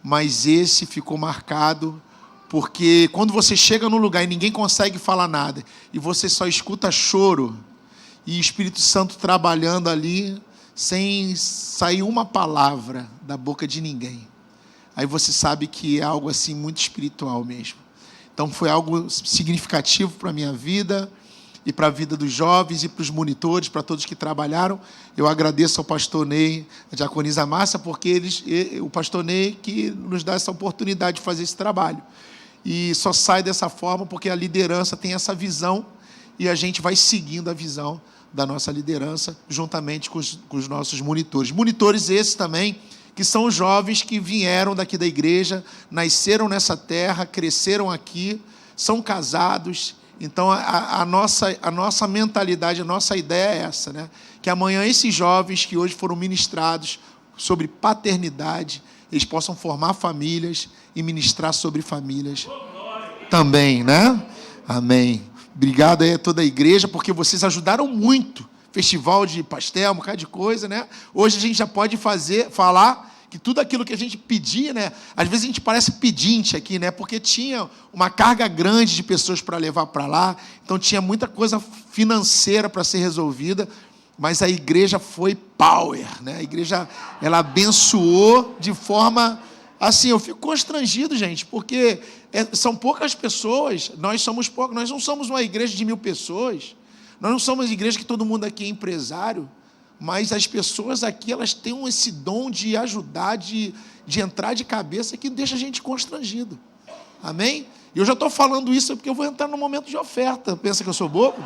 mas esse ficou marcado porque quando você chega no lugar e ninguém consegue falar nada e você só escuta choro e o Espírito Santo trabalhando ali, sem sair uma palavra da boca de ninguém, aí você sabe que é algo assim muito espiritual mesmo. Então foi algo significativo para a minha vida e para a vida dos jovens e para os monitores, para todos que trabalharam. Eu agradeço ao pastor Ney, a diaconisa Márcia, porque o pastor Ney que nos dá essa oportunidade de fazer esse trabalho. E só sai dessa forma porque a liderança tem essa visão e a gente vai seguindo a visão da nossa liderança juntamente com os nossos monitores. Monitores esses também que são os jovens que vieram daqui da igreja, nasceram nessa terra, cresceram aqui, são casados. Então, a nossa mentalidade, a nossa ideia é essa, né? Que amanhã esses jovens que hoje foram ministrados sobre paternidade, eles possam formar famílias e ministrar sobre famílias também, né? Amém. Obrigado aí a toda a igreja, porque vocês ajudaram muito. Festival de pastel, um bocado de coisa, né? Hoje a gente já pode falar que tudo aquilo que a gente pedia, né? Às vezes a gente parece pedinte aqui, né? Porque tinha uma carga grande de pessoas para levar para lá, então tinha muita coisa financeira para ser resolvida, mas a igreja foi power, né? A igreja, ela abençoou de forma assim, eu fico constrangido, gente, porque são poucas pessoas, nós somos poucos, nós não somos uma igreja de 1000 pessoas, nós não somos uma igreja que todo mundo aqui é empresário, mas as pessoas aqui, elas têm esse dom de ajudar, de entrar de cabeça, que deixa a gente constrangido. Amém? E eu já estou falando isso porque eu vou entrar no momento de oferta. Pensa que eu sou bobo?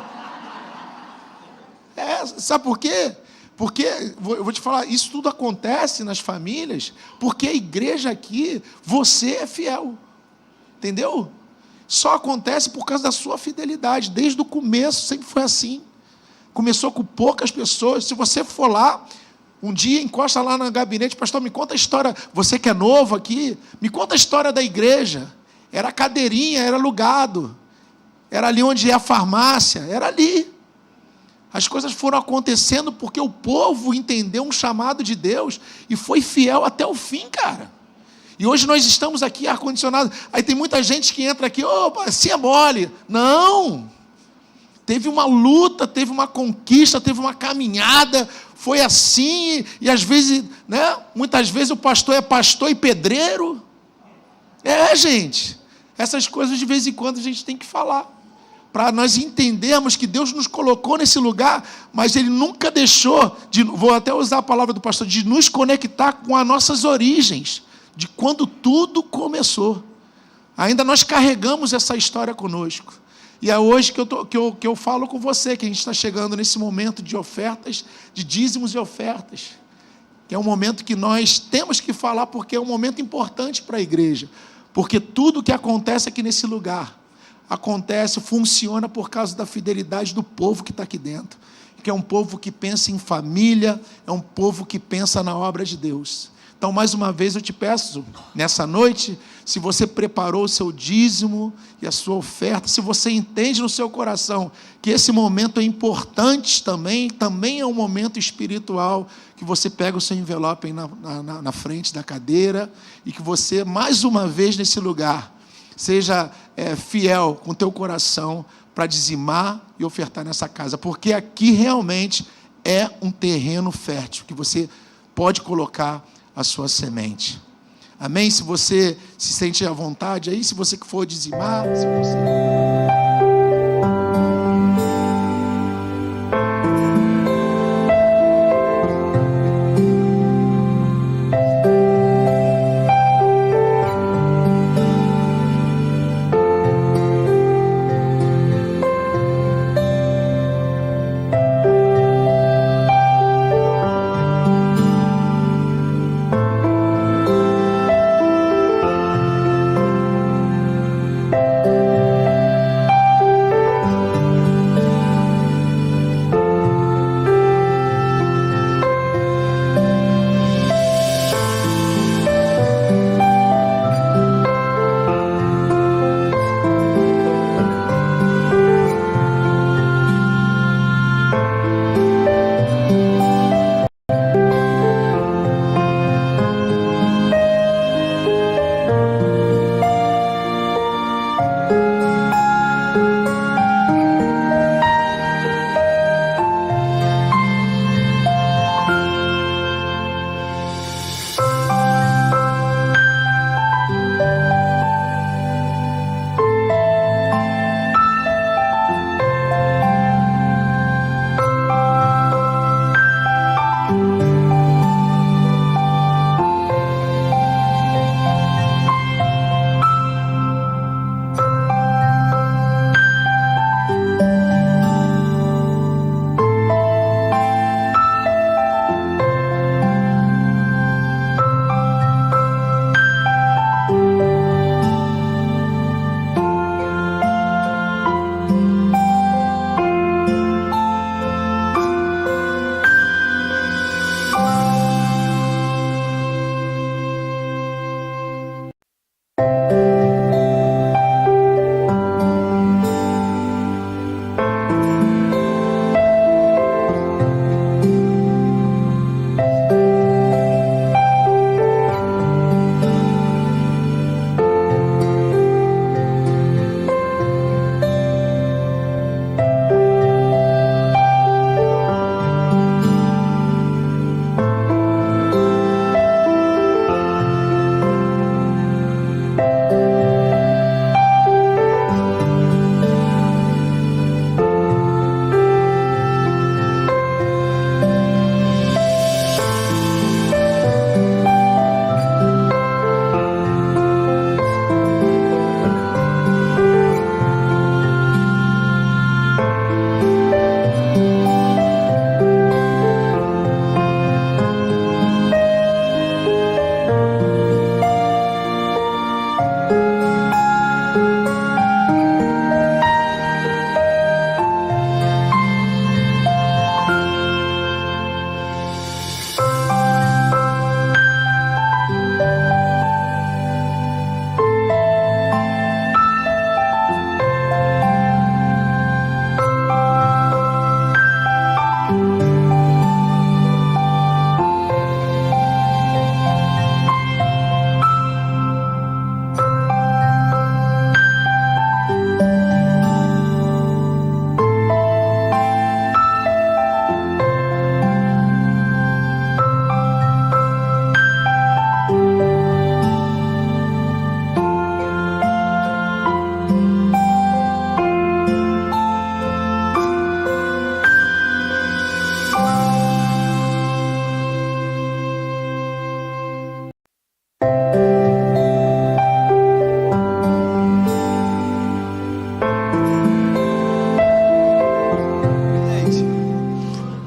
Sabe por quê? Porque, eu vou te falar, isso tudo acontece nas famílias, porque a igreja aqui, você é fiel. Entendeu? Só acontece por causa da sua fidelidade. Desde o começo sempre foi assim. Começou com poucas pessoas. Se você for lá, um dia encosta lá no gabinete, pastor, me conta a história, você que é novo aqui, me conta a história da igreja. Era cadeirinha, era alugado. Era ali onde é a farmácia, era ali. As coisas foram acontecendo porque o povo entendeu um chamado de Deus e foi fiel até o fim, cara. E hoje nós estamos aqui ar-condicionado. Aí tem muita gente que entra aqui, opa, assim é mole. Não! Teve uma luta, teve uma conquista, teve uma caminhada, foi assim, e às vezes, né? Muitas vezes o pastor é pastor e pedreiro. Gente, essas coisas de vez em quando a gente tem que falar, para nós entendermos que Deus nos colocou nesse lugar, mas Ele nunca deixou, vou até usar a palavra do pastor, de nos conectar com as nossas origens, de quando tudo começou. Ainda nós carregamos essa história conosco. E é hoje que eu falo com você, que a gente está chegando nesse momento de ofertas, de dízimos e ofertas, que é um momento que nós temos que falar, porque é um momento importante para a igreja, porque tudo que acontece aqui nesse lugar, funciona por causa da fidelidade do povo que está aqui dentro, que é um povo que pensa em família, é um povo que pensa na obra de Deus. Então, mais uma vez, eu te peço, nessa noite, se você preparou o seu dízimo e a sua oferta, se você entende no seu coração que esse momento é importante também é um momento espiritual, que você pega o seu envelope aí na frente da cadeira e que você, mais uma vez nesse lugar, seja fiel com o teu coração para dizimar e ofertar nessa casa, porque aqui realmente é um terreno fértil, que você pode colocar a sua semente. Amém? Se você se sente à vontade aí, se você que for dizimar, se você...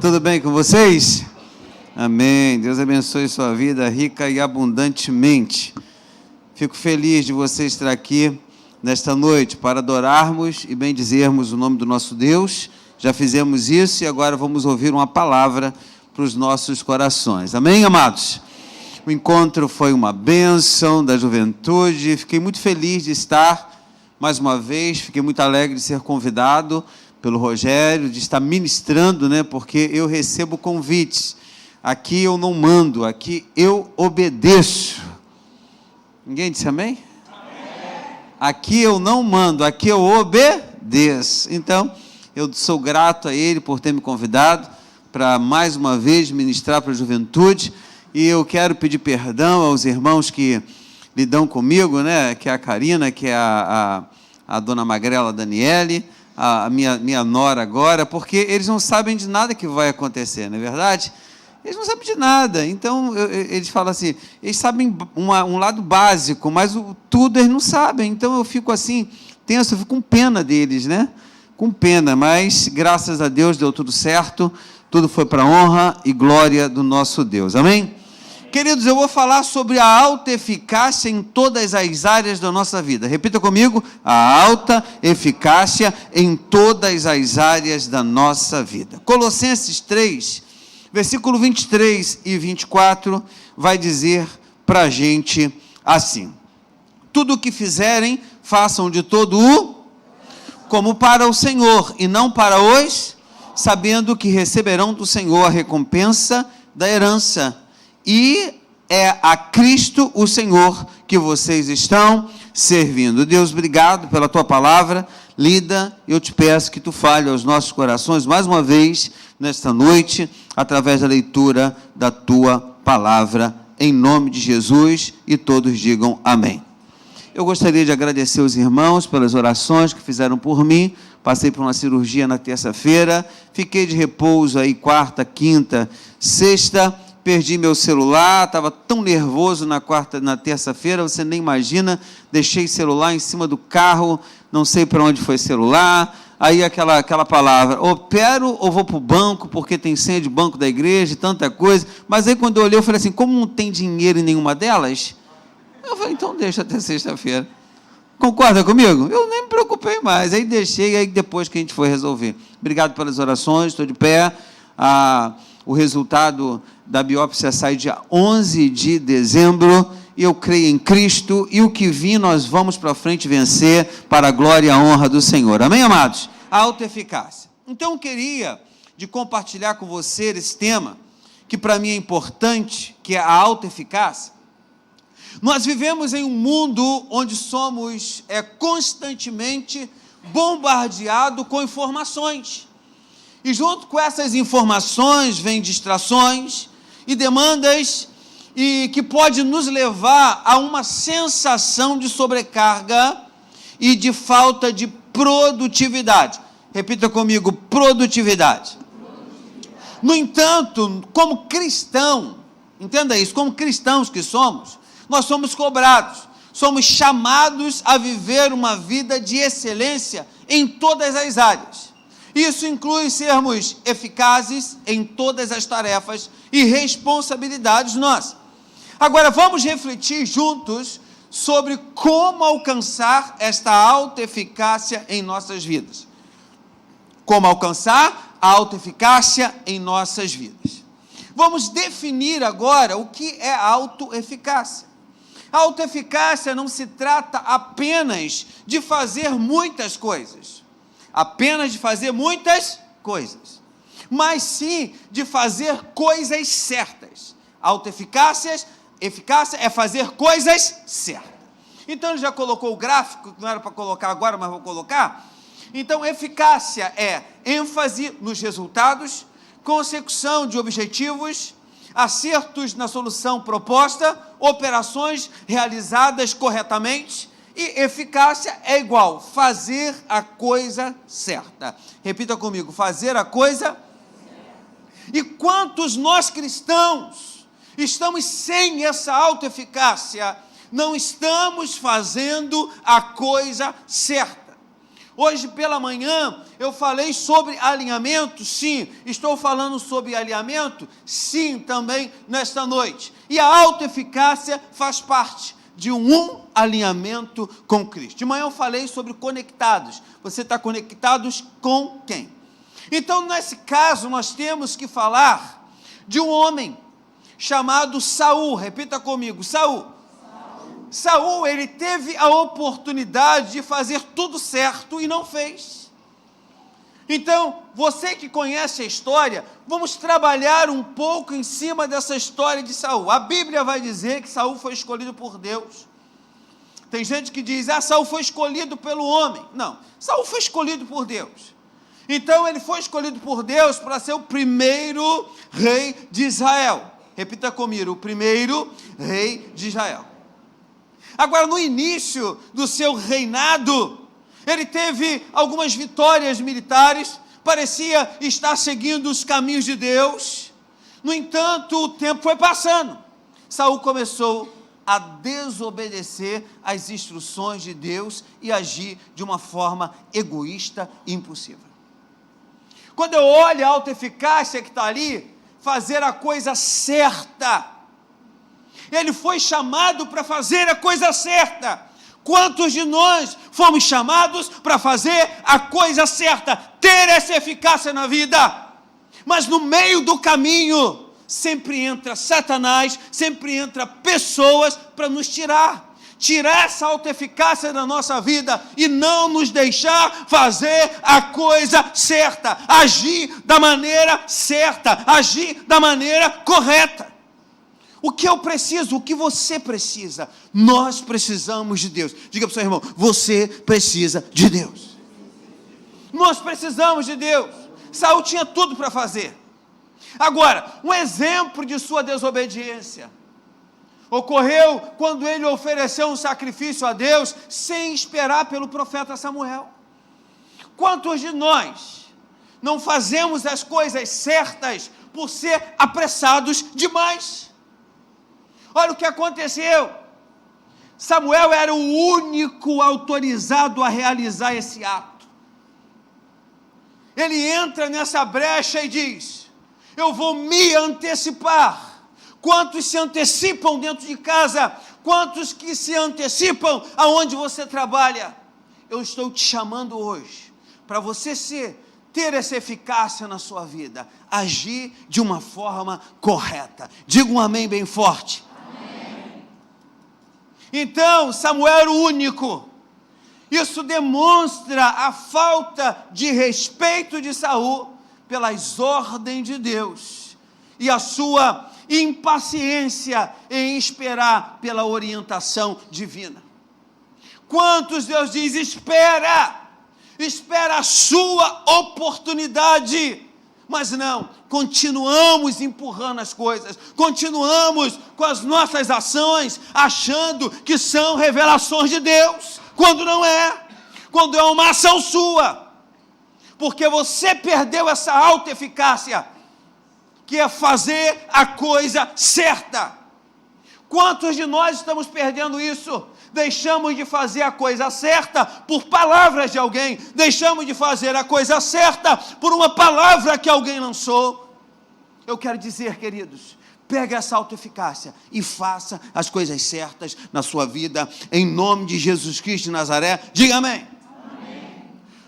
tudo bem com vocês? Amém. Deus abençoe sua vida rica e abundantemente. Fico feliz de você estar aqui nesta noite para adorarmos e bendizermos o nome do nosso Deus. Já fizemos isso e agora vamos ouvir uma palavra para os nossos corações. Amém, amados? O encontro foi uma bênção da juventude. Fiquei muito feliz de estar mais uma vez. Fiquei muito alegre de ser convidado pelo Rogério, de estar ministrando, né? Porque eu recebo convites. Aqui eu não mando, aqui eu obedeço. Ninguém disse amém? Aqui eu não mando, aqui eu obedeço. Então, eu sou grato a ele por ter me convidado para mais uma vez ministrar para a juventude. E eu quero pedir perdão aos irmãos que lidam comigo, né? Que é a Karina, que é a dona Magrela Daniele, a minha nora agora, porque eles não sabem de nada que vai acontecer, não é verdade? Eles não sabem de nada. Então, eles falam assim, eles sabem um lado básico, mas tudo eles não sabem. Então, eu fico assim, tenso, eu fico com pena deles, né? Com pena, mas graças a Deus deu tudo certo, tudo foi para a honra e glória do nosso Deus. Amém? Queridos, eu vou falar sobre a alta eficácia em todas as áreas da nossa vida. Repita comigo, a alta eficácia em todas as áreas da nossa vida. Colossenses 3, versículo 23 e 24, vai dizer para a gente assim: tudo o que fizerem, façam de todo como para o Senhor, e não para os, sabendo que receberão do Senhor a recompensa da herança. E é a Cristo, o Senhor, que vocês estão servindo. Deus, obrigado pela tua palavra lida. Eu te peço que tu fale aos nossos corações mais uma vez nesta noite, através da leitura da tua palavra, em nome de Jesus, e todos digam amém. Eu gostaria de agradecer os irmãos pelas orações que fizeram por mim. Passei por uma cirurgia na terça-feira, fiquei de repouso aí quarta, quinta, sexta. Perdi meu celular, estava tão nervoso na terça-feira, você nem imagina, deixei celular em cima do carro, não sei para onde foi celular, aí aquela palavra, opero ou vou para o banco, porque tem senha de banco da igreja e tanta coisa, mas aí quando eu olhei, eu falei assim, como não tem dinheiro em nenhuma delas, eu falei, então deixa até sexta-feira. Concorda comigo? Eu nem me preocupei mais, aí deixei, aí depois que a gente foi resolver. Obrigado pelas orações, estou de pé. O resultado da biópsia sai dia 11 de dezembro, e eu creio em Cristo, e o que vir nós vamos para frente vencer, para a glória e a honra do Senhor. Amém, amados? A autoeficácia. Então, eu queria compartilhar com você esse tema, que para mim é importante, que é a autoeficácia. Nós vivemos em um mundo onde somos constantemente bombardeados com informações. E junto com essas informações vem distrações e demandas, e que pode nos levar a uma sensação de sobrecarga e de falta de produtividade. Repita comigo, produtividade. No entanto, como cristão, entenda isso, como cristãos que somos, nós somos cobrados, somos chamados a viver uma vida de excelência em todas as áreas. Isso inclui sermos eficazes em todas as tarefas e responsabilidades nossas. Agora, vamos refletir juntos sobre como alcançar esta autoeficácia em nossas vidas. Como alcançar a autoeficácia em nossas vidas. Vamos definir agora o que é autoeficácia. A autoeficácia não se trata apenas de fazer muitas coisas. Apenas de fazer muitas coisas, mas sim de fazer coisas certas. Autoeficácia é fazer coisas certas. Então, ele já colocou o gráfico, não era para colocar agora, mas vou colocar. Então, eficácia é ênfase nos resultados, consecução de objetivos, acertos na solução proposta, operações realizadas corretamente. E eficácia é igual, fazer a coisa certa. Repita comigo, fazer a coisa certa. E quantos nós cristãos estamos sem essa autoeficácia, não estamos fazendo a coisa certa. Hoje pela manhã eu falei sobre alinhamento, sim. Estou falando sobre alinhamento, sim, também nesta noite. E a autoeficácia faz parte de um alinhamento com Cristo. De manhã eu falei sobre conectados. Você está conectados com quem? Então, nesse caso, nós temos que falar de um homem chamado Saul. Repita comigo, Saul. Saul, ele teve a oportunidade de fazer tudo certo e não fez. Então, você que conhece a história, vamos trabalhar um pouco em cima dessa história de Saul. A Bíblia vai dizer que Saul foi escolhido por Deus. Tem gente que diz, Saul foi escolhido pelo homem. Não, Saul foi escolhido por Deus. Então, ele foi escolhido por Deus para ser o primeiro rei de Israel. Repita comigo, o primeiro rei de Israel. Agora, no início do seu reinado, ele teve algumas vitórias militares, parecia estar seguindo os caminhos de Deus. No entanto, o tempo foi passando. Saul começou a desobedecer às instruções de Deus e agir de uma forma egoísta e impulsiva. Quando eu olho a autoeficácia que está ali, fazer a coisa certa. Ele foi chamado para fazer a coisa certa. Quantos de nós fomos chamados para fazer a coisa certa, ter essa eficácia na vida? Mas no meio do caminho, sempre entra Satanás, sempre entra pessoas para nos tirar essa autoeficácia da nossa vida e não nos deixar fazer a coisa certa, agir da maneira certa, agir da maneira correta. O que eu preciso, o que você precisa? Nós precisamos de Deus. Diga para o seu irmão, você precisa de Deus. Nós precisamos de Deus. Saul tinha tudo para fazer. Agora, um exemplo de sua desobediência ocorreu quando ele ofereceu um sacrifício a Deus sem esperar pelo profeta Samuel. Quantos de nós não fazemos as coisas certas por ser apressados demais? Olha o que aconteceu. Samuel era o único autorizado a realizar esse ato. Ele entra nessa brecha e diz, eu vou me antecipar. Quantos se antecipam dentro de casa? Quantos que se antecipam aonde você trabalha? Eu estou te chamando hoje para você ter essa eficácia na sua vida, agir de uma forma correta. Diga um amém bem forte. Amém. Então, Samuel era o único. Isso demonstra a falta de respeito de Saul pelas ordens de Deus e a sua impaciência em esperar pela orientação divina. Quantos Deus diz, espera a sua oportunidade, mas não, continuamos empurrando as coisas, continuamos com as nossas ações, achando que são revelações de Deus, quando não é, quando é uma ação sua, porque você perdeu essa autoeficácia, que é fazer a coisa certa. Quantos de nós estamos perdendo isso? Deixamos de fazer a coisa certa por palavras de alguém, deixamos de fazer a coisa certa por uma palavra que alguém lançou. Eu quero dizer, queridos, pegue essa autoeficácia e faça as coisas certas na sua vida, em nome de Jesus Cristo de Nazaré. Diga amém. Amém.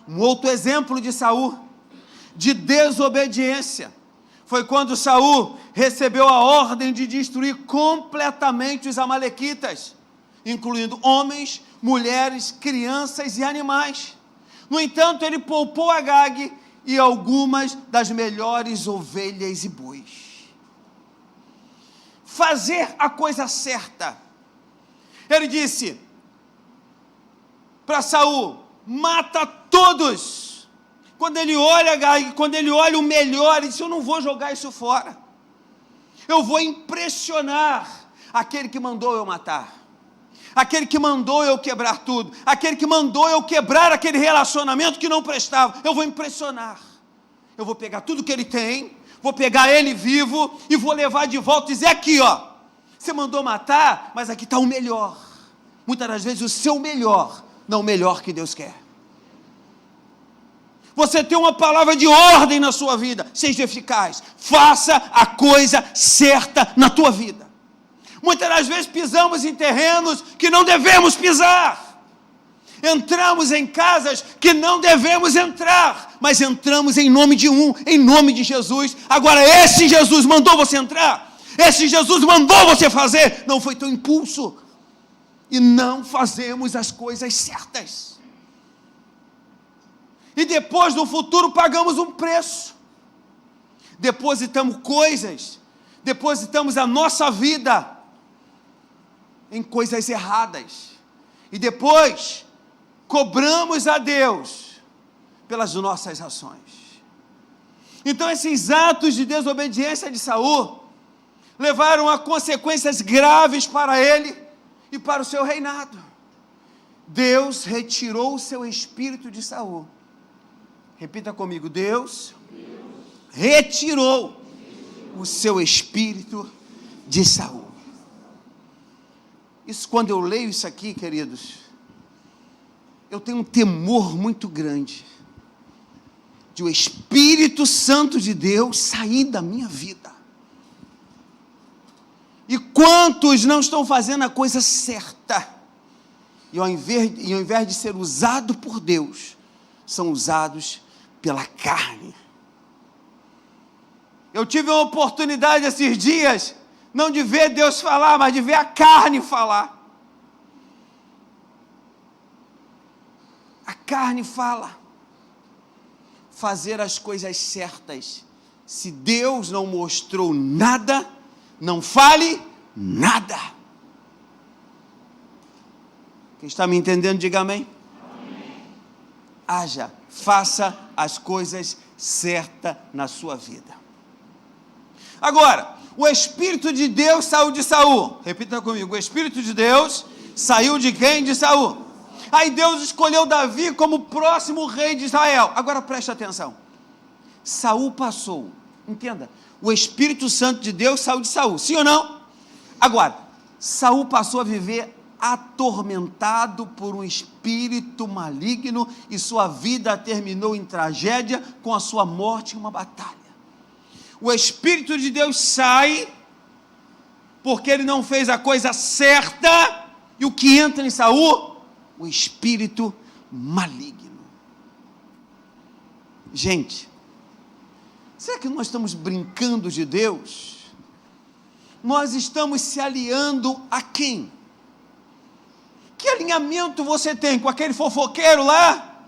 Um outro exemplo de Saul, de desobediência, foi quando Saul recebeu a ordem de destruir completamente os amalequitas, incluindo homens, mulheres, crianças e animais. No entanto, ele poupou Agag e algumas das melhores ovelhas e bois. Fazer a coisa certa. Ele disse para Saul, mata todos. Quando ele olha Agag, quando ele olha o melhor, ele disse, eu não vou jogar isso fora. Eu vou impressionar aquele que mandou eu matar. Aquele que mandou eu quebrar tudo. Aquele que mandou eu quebrar aquele relacionamento que não prestava. Eu vou impressionar. Eu vou pegar tudo que ele tem, vou pegar ele vivo e vou levar de volta e dizer aqui, ó. Você mandou matar, mas aqui está o melhor. Muitas das vezes o seu melhor, não o melhor que Deus quer. Você tem uma palavra de ordem na sua vida. Seja eficaz. Faça a coisa certa na tua vida. Muitas das vezes pisamos em terrenos que não devemos pisar. Entramos em casas que não devemos entrar, mas entramos em nome de em nome de Jesus. Agora, esse Jesus mandou você entrar, esse Jesus mandou você fazer, não foi teu impulso, e não fazemos as coisas certas. E depois, no futuro, pagamos um preço. Depositamos coisas, depositamos a nossa vida em coisas erradas. E depois cobramos a Deus pelas nossas ações. Então, esses atos de desobediência de Saul levaram a consequências graves para ele e para o seu reinado. Deus retirou o seu espírito de Saul. Repita comigo: Deus retirou o seu espírito de Saul. Isso, quando eu leio isso aqui, queridos, eu tenho um temor muito grande de o Espírito Santo de Deus sair da minha vida. E quantos não estão fazendo a coisa certa, e ao invés de ser usado por Deus, são usados pela carne. Eu tive uma oportunidade esses dias, não de ver Deus falar, mas de ver a carne falar. A carne fala. Fazer as coisas certas. Se Deus não mostrou nada, não fale nada. Quem está me entendendo, diga amém. Haja, faça as coisas certas na sua vida. Agora, o Espírito de Deus saiu de Saul. Repita comigo: o Espírito de Deus saiu de quem? De Saul. Aí Deus escolheu Davi como próximo rei de Israel. Agora preste atenção. Saul passou, entenda, o Espírito Santo de Deus saiu de Saul, sim ou não? Agora, Saul passou a viver atormentado por um espírito maligno e sua vida terminou em tragédia com a sua morte em uma batalha. O Espírito de Deus sai porque ele não fez a coisa certa, e o que entra em Saul? O espírito maligno. Gente, será que nós estamos brincando de Deus? Nós estamos se aliando a quem? Que alinhamento você tem com aquele fofoqueiro lá?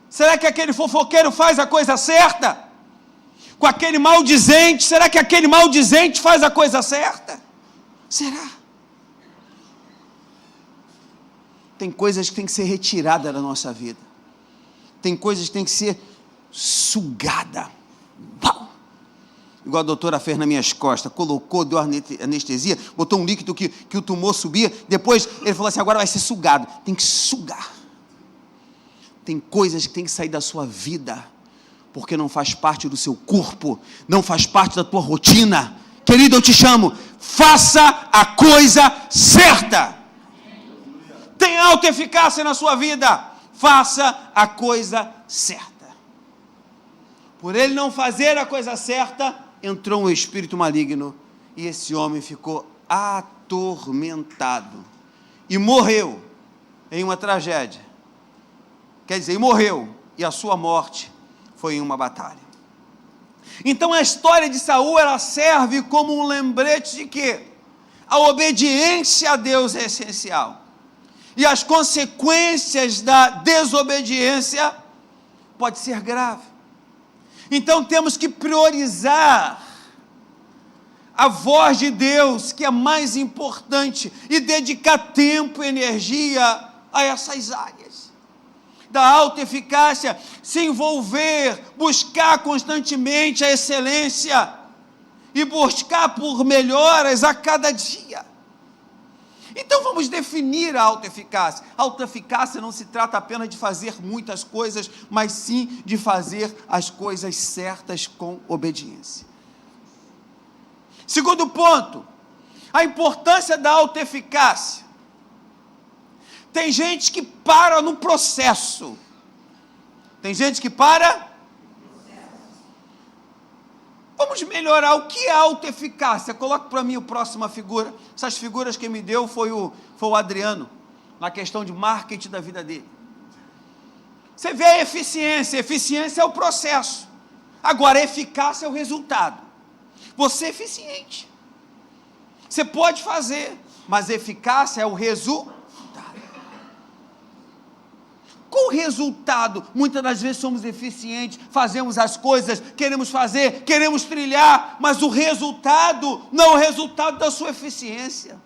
Será que aquele fofoqueiro faz a coisa certa? Com aquele maldizente, será que aquele maldizente faz a coisa certa? Será? Tem coisas que tem que ser retiradas da nossa vida. Tem coisas que tem que ser sugada. Pau! Igual a doutora fez nas minhas costas, colocou, deu anestesia, botou um líquido que o tumor subia, depois ele falou assim: agora vai ser sugado. Tem que sugar. Tem coisas que tem que sair da sua vida, porque não faz parte do seu corpo, não faz parte da tua rotina. Querido, eu te chamo, faça a coisa certa. Tem autoeficácia na sua vida, faça a coisa certa. Por ele não fazer a coisa certa, entrou um espírito maligno, e esse homem ficou atormentado, e morreu em uma tragédia, quer dizer, morreu, e a sua morte foi em uma batalha. Então a história de Saul, ela serve como um lembrete de que a obediência a Deus é essencial, e as consequências da desobediência pode ser grave. Então temos que priorizar a voz de Deus, que é mais importante, e dedicar tempo e energia a essas áreas da autoeficácia, se envolver, buscar constantemente a excelência e buscar por melhoras a cada dia. Então vamos definir a autoeficácia. A autoeficácia não se trata apenas de fazer muitas coisas, mas sim de fazer as coisas certas com obediência. Segundo ponto, a importância da autoeficácia. Tem gente que para no processo. Tem gente que para. Vamos melhorar. O que é autoeficácia? Coloque para mim a próxima figura. Essas figuras que me deu foi o Adriano, na questão de marketing da vida dele. Você vê a eficiência. Eficiência é o processo. Agora, a eficácia é o resultado. Você é eficiente. Você pode fazer, mas a eficácia é o resultado. Qual o resultado? Muitas das vezes somos eficientes, fazemos as coisas, queremos fazer, queremos trilhar, mas o resultado não é o resultado da sua eficiência.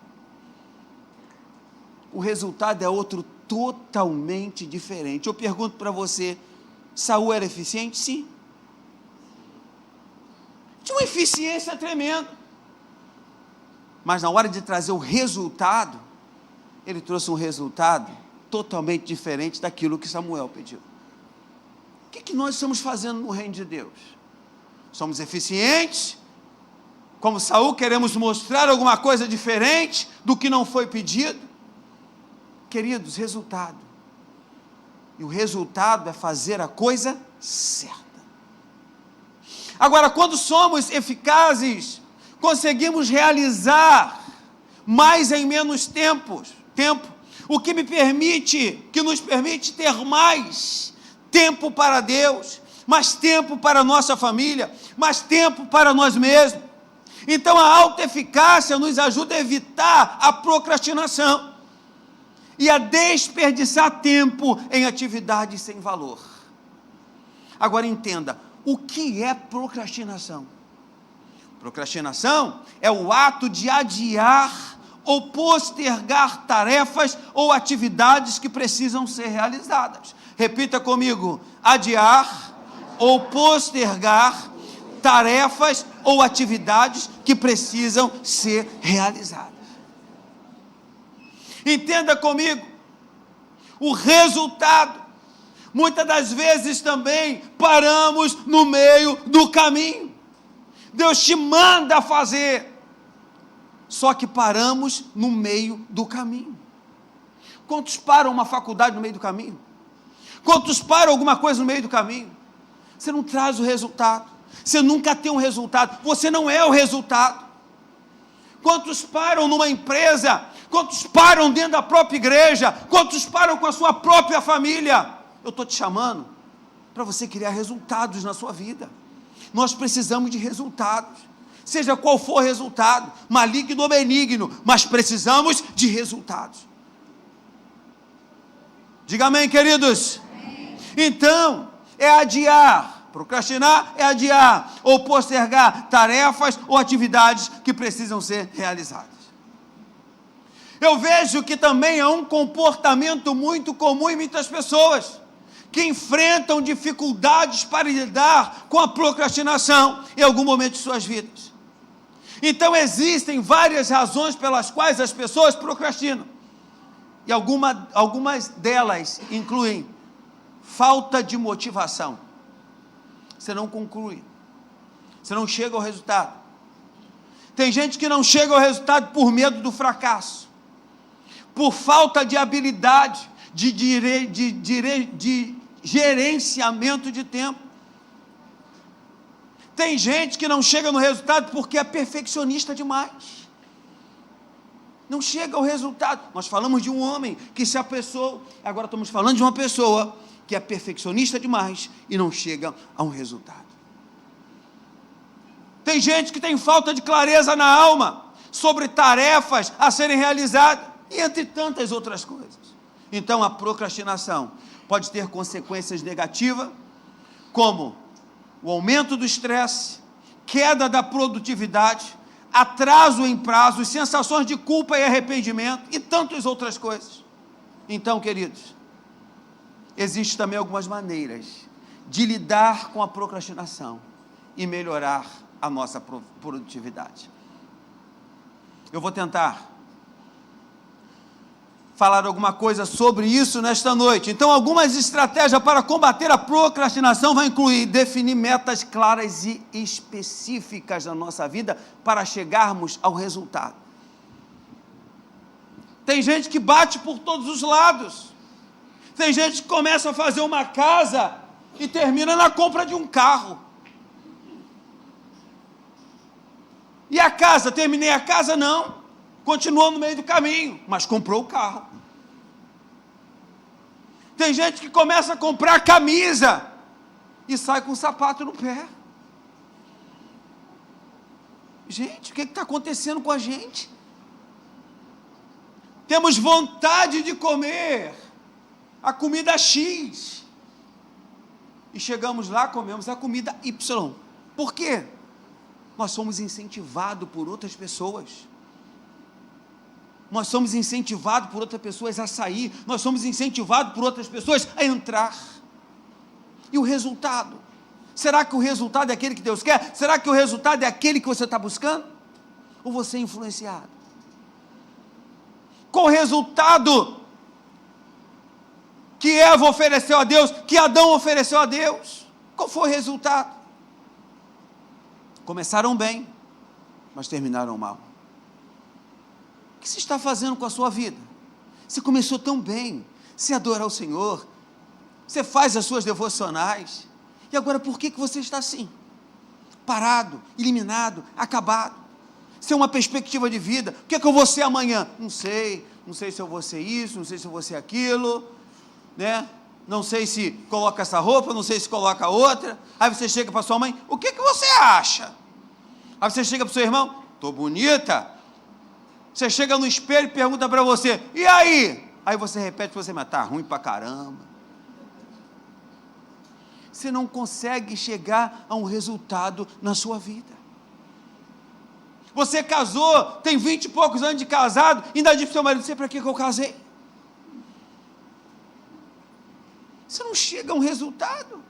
O resultado é outro totalmente diferente. Eu pergunto para você, Saul era eficiente? Sim. Tinha uma eficiência tremenda. Mas na hora de trazer o resultado, ele trouxe um resultado totalmente diferente daquilo que Samuel pediu. O que nós estamos fazendo no reino de Deus? Somos eficientes? Como Saul, queremos mostrar alguma coisa diferente do que não foi pedido? Queridos, resultado. E o resultado é fazer a coisa certa. Agora, quando somos eficazes, conseguimos realizar mais em menos tempo, o que nos permite ter mais tempo para Deus, mais tempo para a nossa família, mais tempo para nós mesmos. Então a autoeficácia nos ajuda a evitar a procrastinação e a desperdiçar tempo em atividades sem valor. Agora entenda, o que é procrastinação? Procrastinação é o ato de adiar ou postergar tarefas ou atividades que precisam ser realizadas. Repita comigo: adiar ou postergar tarefas ou atividades que precisam ser realizadas. Entenda comigo, o resultado, muitas das vezes também paramos no meio do caminho. Deus te manda fazer, só que paramos no meio do caminho. Quantos param uma faculdade no meio do caminho? Quantos param alguma coisa no meio do caminho? Você não traz o resultado, você nunca tem um resultado, você não é o resultado. Quantos param numa empresa? Quantos param dentro da própria igreja? Quantos param com a sua própria família? Eu estou te chamando para você criar resultados na sua vida. Nós precisamos de resultados, seja qual for o resultado, maligno ou benigno, mas precisamos de resultados. Diga amém, queridos. Amém. Então, é adiar, procrastinar é adiar ou postergar tarefas ou atividades que precisam ser realizadas. Eu vejo que também é um comportamento muito comum em muitas pessoas, que enfrentam dificuldades para lidar com a procrastinação em algum momento de suas vidas. Então existem várias razões pelas quais as pessoas procrastinam. E algumas delas incluem falta de motivação. Você não conclui, você não chega ao resultado. Tem gente que não chega ao resultado por medo do fracasso, por falta de habilidade, de gerenciamento de tempo. Tem gente que não chega no resultado porque é perfeccionista demais. Não chega ao resultado. Nós falamos de um homem que se apressou, agora estamos falando de uma pessoa que é perfeccionista demais e não chega a um resultado. Tem gente que tem falta de clareza na alma sobre tarefas a serem realizadas, e entre tantas outras coisas. Então a procrastinação pode ter consequências negativas, como o aumento do estresse, queda da produtividade, atraso em prazos, sensações de culpa e arrependimento e tantas outras coisas. Então, queridos, existem também algumas maneiras de lidar com a procrastinação e melhorar a nossa produtividade. Eu vou tentar falar alguma coisa sobre isso nesta noite. Então, algumas estratégias para combater a procrastinação vão incluir definir metas claras e específicas na nossa vida para chegarmos ao resultado. Tem gente que bate por todos os lados. Tem gente que começa a fazer uma casa e termina na compra de um carro. E a casa? Terminei a casa? Não. Continuou no meio do caminho, mas comprou o carro. Tem gente que começa a comprar camisa e sai com o sapato no pé. Gente, o que está acontecendo com a gente? Temos vontade de comer a comida X. E chegamos lá, comemos a comida Y. Por quê? Nós somos incentivados por outras pessoas. Nós somos incentivados por outras pessoas a sair. Nós somos incentivados por outras pessoas a entrar. E o resultado? Será que o resultado é aquele que Deus quer? Será que o resultado é aquele que você está buscando? Ou você é influenciado? Qual o resultado que Eva ofereceu a Deus, que Adão ofereceu a Deus? Qual foi o resultado? Começaram bem, mas terminaram mal. O que você está fazendo com a sua vida? Você começou tão bem, você adora o Senhor, você faz as suas devocionais, e agora por que você está assim? Parado, eliminado, acabado, sem uma perspectiva de vida. O que é que eu vou ser amanhã? Não sei se eu vou ser isso, não sei se eu vou ser aquilo, né? Não sei se coloca essa roupa, não sei se coloca outra. Aí você chega para sua mãe, o que você acha? Aí você chega para o seu irmão, estou bonita. Você chega no espelho e pergunta para você, e aí? Aí você repete para você, mas está ruim para caramba. Você não consegue chegar a um resultado na sua vida. Você casou, tem 20 e poucos anos de casado, ainda diz para o seu marido, não sei para que eu casei. Você não chega a um resultado.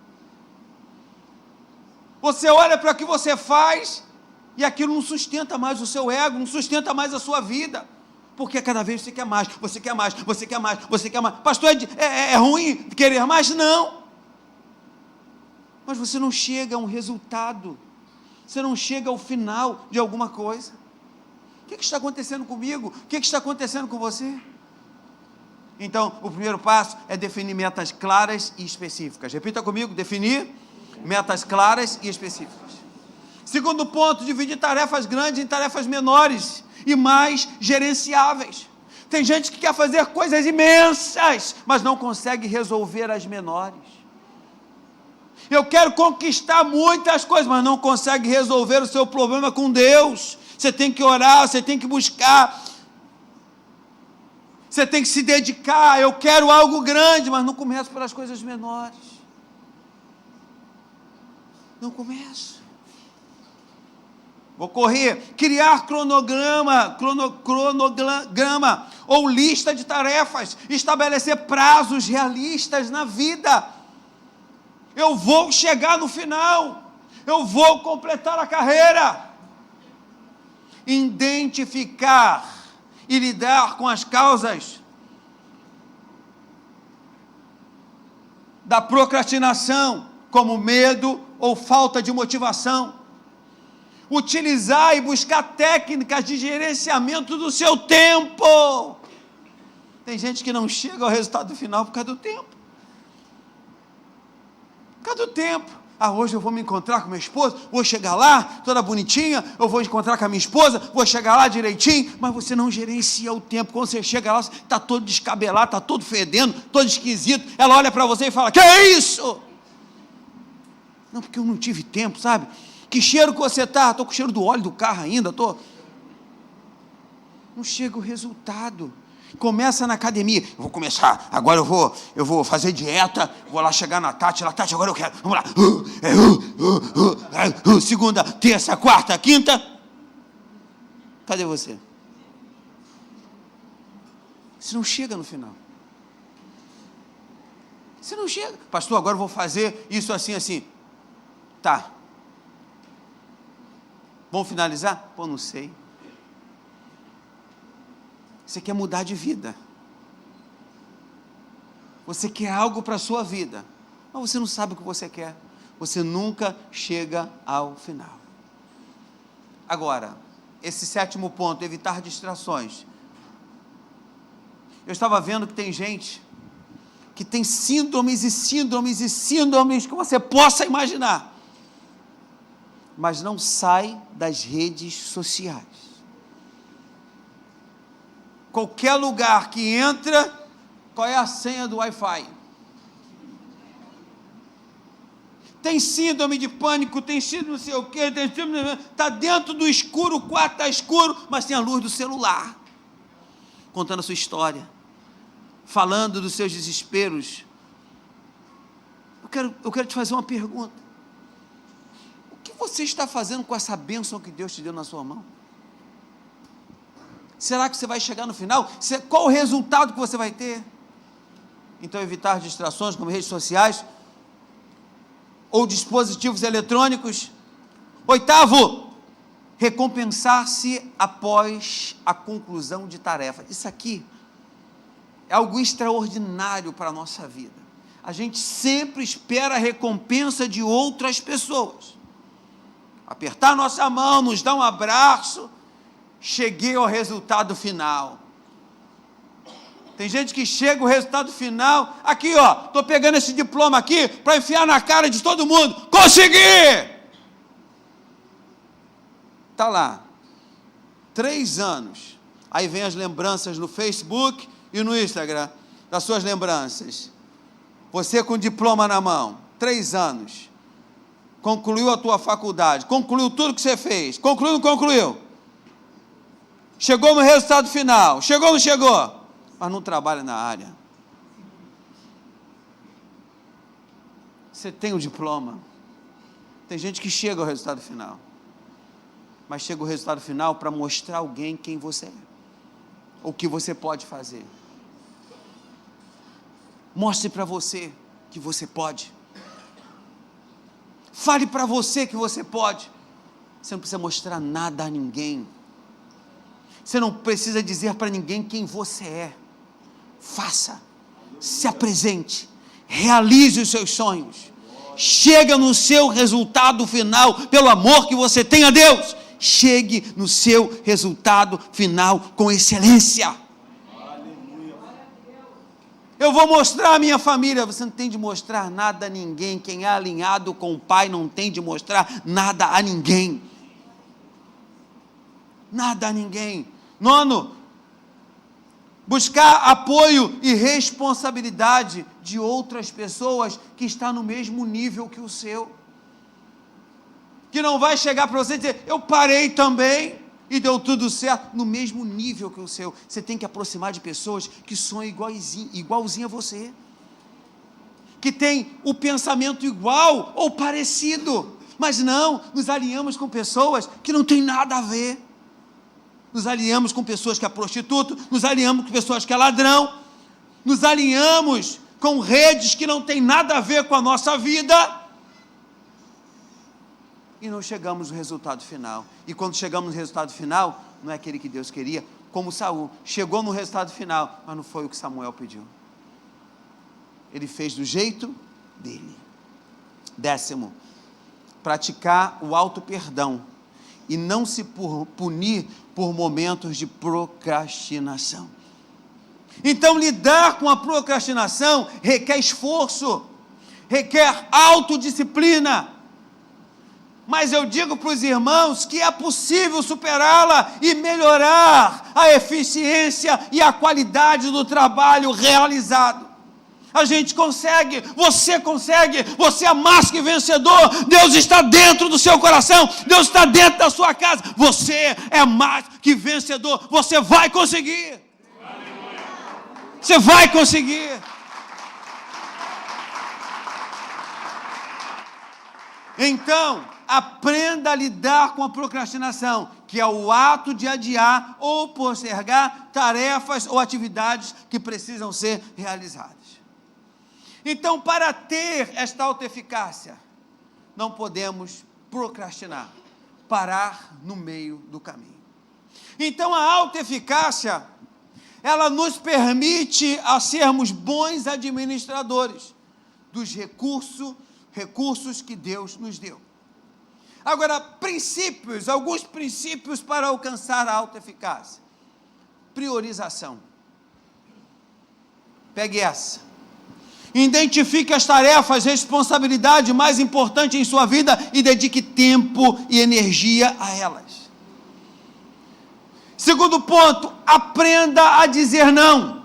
Você olha para o que você faz e aquilo não sustenta mais o seu ego, não sustenta mais a sua vida. Porque cada vez você quer mais, você quer mais, você quer mais, você quer mais. Pastor, é ruim querer mais? Não. Mas você não chega a um resultado. Você não chega ao final de alguma coisa. O que está acontecendo comigo? O que está acontecendo com você? Então, o primeiro passo é definir metas claras e específicas. Repita comigo, definir metas claras e específicas. Segundo ponto, dividir tarefas grandes em tarefas menores e mais gerenciáveis. Tem gente que quer fazer coisas imensas, mas não consegue resolver as menores. Eu quero conquistar muitas coisas, mas não consegue resolver o seu problema com Deus. Você tem que orar, você tem que buscar, você tem que se dedicar. Eu quero algo grande, mas não começo pelas coisas menores. Não começo. Vou correr, criar cronograma ou lista de tarefas, estabelecer prazos realistas na vida. Eu vou chegar no final, eu vou completar a carreira. Identificar e lidar com as causas da procrastinação, como medo ou falta de motivação. Utilizar e buscar técnicas de gerenciamento do seu tempo. Tem gente que não chega ao resultado final por causa do tempo. Por causa do tempo. Hoje eu vou me encontrar com minha esposa, vou chegar lá, toda bonitinha, eu vou encontrar com a minha esposa, vou chegar lá direitinho, mas você não gerencia o tempo. Quando você chega lá, você está todo descabelado, está todo fedendo, todo esquisito. Ela olha para você e fala, que é isso? Não, porque eu não tive tempo, sabe? Que cheiro que você está? Estou com o cheiro do óleo do carro ainda, Não chega o resultado. Começa na academia, eu vou começar, agora eu vou fazer dieta, vou lá chegar na Tati, Tati, agora eu quero, vamos lá, segunda, terça, quarta, quinta, cadê você? Você não chega no final, você não chega, pastor, agora eu vou fazer isso assim, tá, vamos finalizar? Pô, não sei. Você quer mudar de vida. Você quer algo para a sua vida. Mas você não sabe o que você quer. Você nunca chega ao final. Agora, esse 7º ponto, evitar distrações. Eu estava vendo que tem gente que tem síndromes e síndromes e síndromes que você possa imaginar, mas não sai das redes sociais. Qualquer lugar que entra, qual é a senha do Wi-Fi? Tem síndrome de pânico, tem síndrome não sei o quê, está dentro do escuro, o quarto está escuro, mas tem a luz do celular, contando a sua história, falando dos seus desesperos. Eu quero te fazer uma pergunta. O que você está fazendo com essa bênção que Deus te deu na sua mão? Será que você vai chegar no final? Qual o resultado que você vai ter? Então, evitar distrações como redes sociais ou dispositivos eletrônicos. 8º, recompensar-se após a conclusão de tarefa. Isso aqui é algo extraordinário para a nossa vida. A gente sempre espera a recompensa de outras pessoas. Apertar nossa mão, nos dar um abraço, cheguei ao resultado final. Tem gente que chega ao resultado final, aqui ó, estou pegando esse diploma aqui para enfiar na cara de todo mundo. Consegui! Está lá, 3 anos. Aí vem as lembranças no Facebook e no Instagram, das suas lembranças. Você com diploma na mão, 3 anos. Concluiu a tua faculdade, concluiu tudo que você fez. Concluiu ou não concluiu? Chegou no resultado final, chegou ou não chegou? Mas não trabalha na área. Você tem o diploma. Tem gente que chega ao resultado final, mas chega ao resultado final para mostrar a alguém quem você é, o que você pode fazer. Mostre para você que você pode. Fale para você que você pode. Você não precisa mostrar nada a ninguém. Você não precisa dizer para ninguém quem você é. Faça, se apresente, realize os seus sonhos, chega no seu resultado final, pelo amor que você tem a Deus, chegue no seu resultado final com excelência. Eu vou mostrar a minha família. Você não tem de mostrar nada a ninguém. Quem é alinhado com o Pai não tem de mostrar nada a ninguém. Nada a ninguém. 9, buscar apoio e responsabilidade de outras pessoas que estão no mesmo nível que o seu. Que não vai chegar para você e dizer, eu parei também e deu tudo certo, no mesmo nível que o seu. Você tem que aproximar de pessoas que são igualzinho a você. Que tem o pensamento igual ou parecido. Mas não, nos alinhamos com pessoas que não têm nada a ver. Nos alinhamos com pessoas que é prostituto, nos alinhamos com pessoas que é ladrão, nos alinhamos com redes que não tem nada a ver com a nossa vida, e não chegamos no resultado final. E quando chegamos no resultado final, não é aquele que Deus queria, como Saul, chegou no resultado final, mas não foi o que Samuel pediu. Ele fez do jeito dele. 10º, praticar o auto-perdão e não se punir por momentos de procrastinação. Então, lidar com a procrastinação requer esforço, requer autodisciplina. Mas eu digo para os irmãos que é possível superá-la e melhorar a eficiência e a qualidade do trabalho realizado. A gente consegue, você é mais que vencedor. Deus está dentro do seu coração, Deus está dentro da sua casa, você é mais que vencedor, você vai conseguir. Você vai conseguir. Então, aprenda a lidar com a procrastinação, que é o ato de adiar ou postergar tarefas ou atividades que precisam ser realizadas. Então, para ter esta autoeficácia, não podemos procrastinar, parar no meio do caminho. Então, a autoeficácia, ela nos permite a sermos bons administradores dos recursos que Deus nos deu. Agora, alguns princípios para alcançar a autoeficácia. Priorização. Pegue essa. Identifique as tarefas, responsabilidades mais importantes em sua vida e dedique tempo e energia a elas. Segundo ponto, aprenda a dizer não.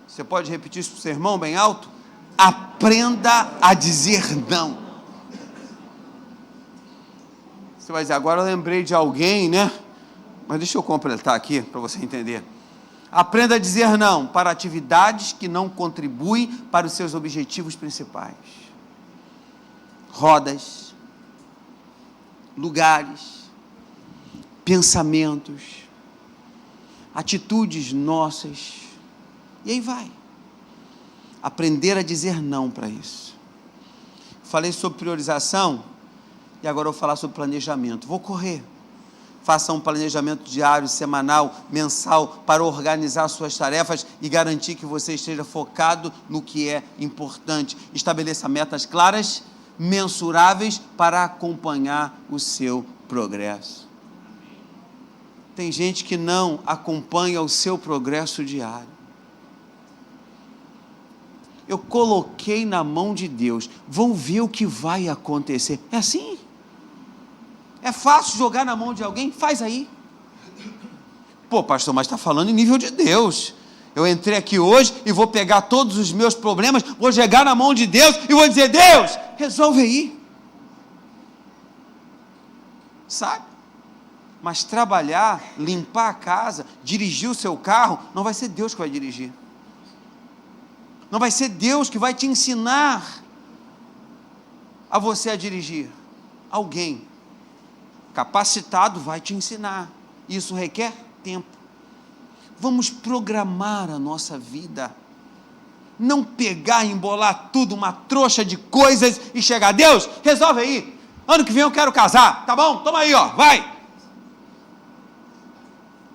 Você pode repetir isso para o seu irmão bem alto? Aprenda a dizer não. Você vai dizer, agora eu lembrei de alguém, né? Mas deixa eu completar aqui para você entender. Aprenda a dizer não para atividades que não contribuem para os seus objetivos principais. Rodas, lugares, pensamentos, atitudes nossas, e aí vai. Aprender a dizer não para isso. Falei sobre priorização, e agora eu vou falar sobre planejamento. Vou correr. Faça um planejamento diário, semanal, mensal, para organizar suas tarefas e garantir que você esteja focado no que é importante. Estabeleça metas claras, mensuráveis, para acompanhar o seu progresso. Tem gente que não acompanha o seu progresso diário. Eu coloquei na mão de Deus, vão ver o que vai acontecer. É assim? É fácil jogar na mão de alguém? Faz aí. Pô, pastor, mas está falando em nível de Deus. Eu entrei aqui hoje e vou pegar todos os meus problemas, vou jogar na mão de Deus e vou dizer, Deus, resolve aí. Sabe? Mas trabalhar, limpar a casa, dirigir o seu carro, não vai ser Deus que vai dirigir. Não vai ser Deus que vai te ensinar a você a dirigir. Alguém capacitado vai te ensinar. Isso requer tempo. Vamos programar a nossa vida. Não pegar e embolar tudo, uma trouxa de coisas e chegar, Deus, resolve aí. Ano que vem eu quero casar, tá bom? Toma aí, ó, vai.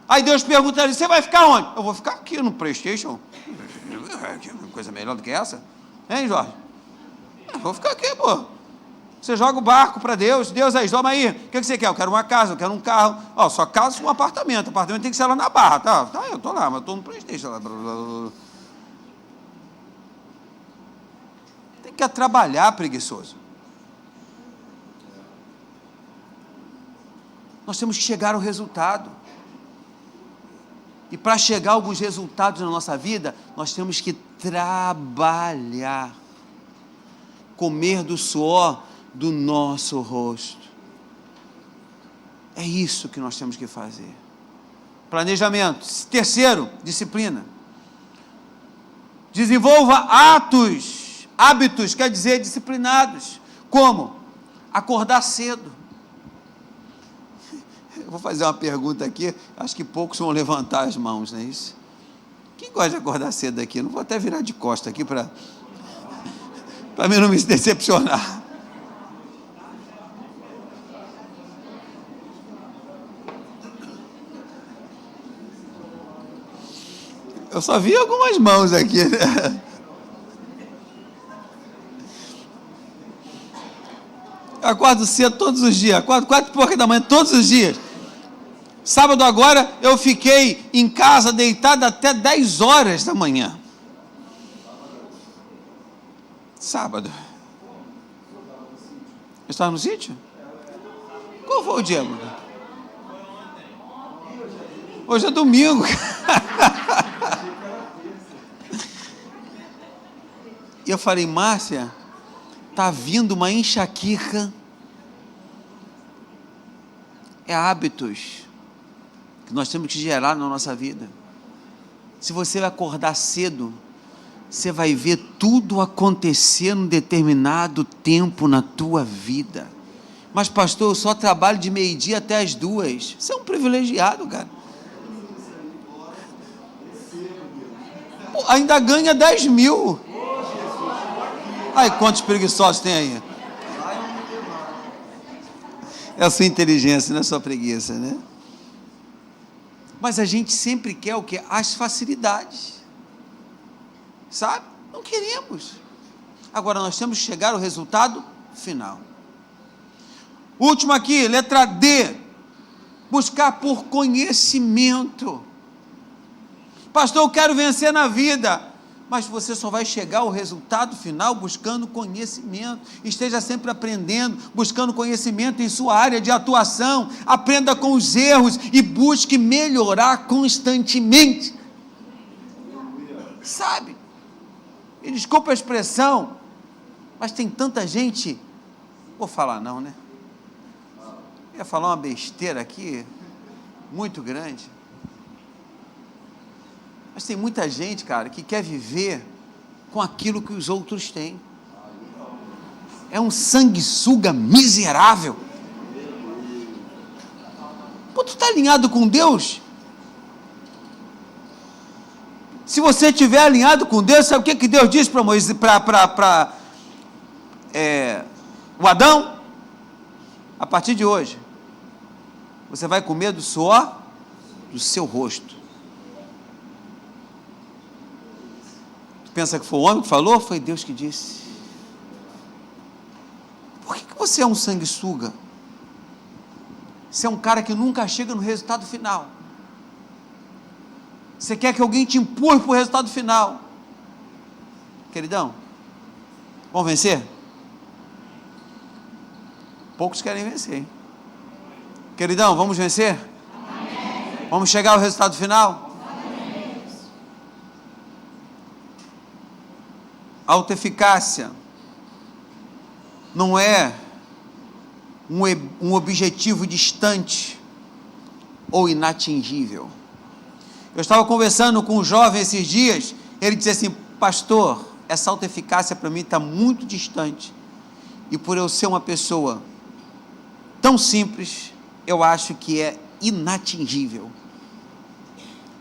Aí Deus pergunta ali, você vai ficar onde? Eu vou ficar aqui no PlayStation. Coisa melhor do que essa? Hein, Jorge? Eu vou ficar aqui, pô. Você joga o barco para Deus, Deus aí, toma aí, o que você quer? Eu quero uma casa, eu quero um carro, ó, só casa com um apartamento tem que ser lá na Barra, tá, eu tô lá, mas eu tô no PlayStation lá. Tem que trabalhar, preguiçoso. Nós temos que chegar ao resultado, e para chegar a alguns resultados na nossa vida, nós temos que trabalhar, comer do suor do nosso rosto. É isso que nós temos que fazer. Planejamento. Terceiro, disciplina. Desenvolva hábitos, quer dizer, disciplinados. Como? Acordar cedo. Eu vou fazer uma pergunta aqui, acho que poucos vão levantar as mãos, não é isso? Quem gosta de acordar cedo aqui? Eu não vou até virar de costa aqui para mim não me decepcionar. Eu só vi algumas mãos aqui, né? Eu acordo cedo todos os dias, acordo 4h da manhã todos os dias. Sábado agora eu fiquei em casa deitado até 10 horas da manhã. Sábado. Eu estava no sítio? Qual foi o dia? Hoje é domingo. E eu falei, Márcia, está vindo uma enxaqueca. É hábitos que nós temos que gerar na nossa vida. Se você vai acordar cedo, você vai ver tudo acontecer num determinado tempo na tua vida. Mas pastor, eu só trabalho de meio-dia até as 2. Você é um privilegiado, cara. Pô, ainda ganha 10 mil. Ai, quantos preguiçosos tem aí? É a sua inteligência, não é a sua preguiça, né? Mas a gente sempre quer o quê? As facilidades. Sabe? Não queremos. Agora nós temos que chegar ao resultado final. Último aqui, letra D. Buscar por conhecimento. Pastor, eu quero vencer na vida. Mas você só vai chegar ao resultado final buscando conhecimento. Esteja sempre aprendendo, buscando conhecimento em sua área de atuação. Aprenda com os erros e busque melhorar constantemente. Sabe? E desculpa a expressão, mas tem tanta gente... Vou falar não, né? Eu ia falar uma besteira aqui, muito grande. Mas tem muita gente, cara, que quer viver com aquilo que os outros têm. É um sanguessuga miserável. Pô, tu está alinhado com Deus? Se você estiver alinhado com Deus, sabe o que Deus disse para Moisés, para o Adão? A partir de hoje, você vai comer do suor do seu rosto. Tu pensa que foi o homem que falou? Foi Deus que disse. Por que você é um sanguessuga? Você é um cara que nunca chega no resultado final. Você quer que alguém te empurre para o resultado final. Queridão, vamos vencer? Poucos querem vencer, hein? Queridão, vamos vencer? Amém. Vamos chegar ao resultado final? Amém. Autoeficácia não é um objetivo distante ou inatingível. Eu estava conversando com um jovem esses dias, ele disse assim: pastor, essa autoeficácia para mim está muito distante, e por eu ser uma pessoa tão simples, eu acho que é inatingível.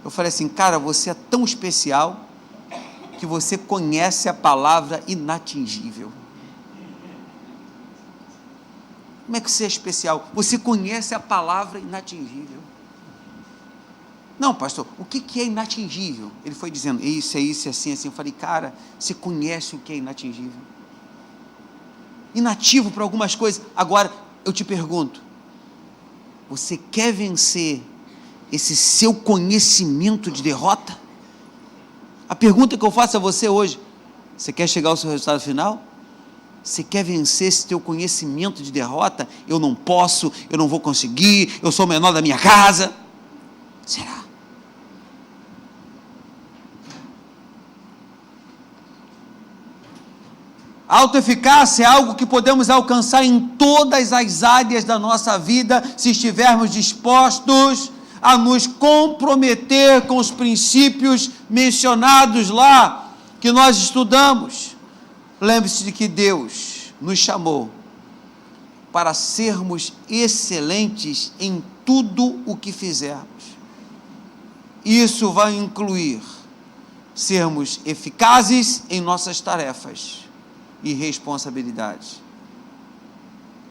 Eu falei assim: cara, você é tão especial, que você conhece a palavra inatingível. Como é que você é especial? Você conhece a palavra inatingível. Não, pastor, o que é inatingível? Ele foi dizendo, isso, é isso, é assim, assim. Eu falei, cara, você conhece o que é inatingível? Inativo para algumas coisas. Agora, eu te pergunto, você quer vencer esse seu conhecimento de derrota? A pergunta que eu faço a você hoje, você quer chegar ao seu resultado final? Você quer vencer esse teu conhecimento de derrota? Eu não posso, eu não vou conseguir, eu sou o menor da minha casa. Será? A autoeficácia é algo que podemos alcançar em todas as áreas da nossa vida, se estivermos dispostos a nos comprometer com os princípios mencionados lá, que nós estudamos. Lembre-se de que Deus nos chamou para sermos excelentes em tudo o que fizermos. Isso vai incluir sermos eficazes em nossas tarefas e responsabilidades.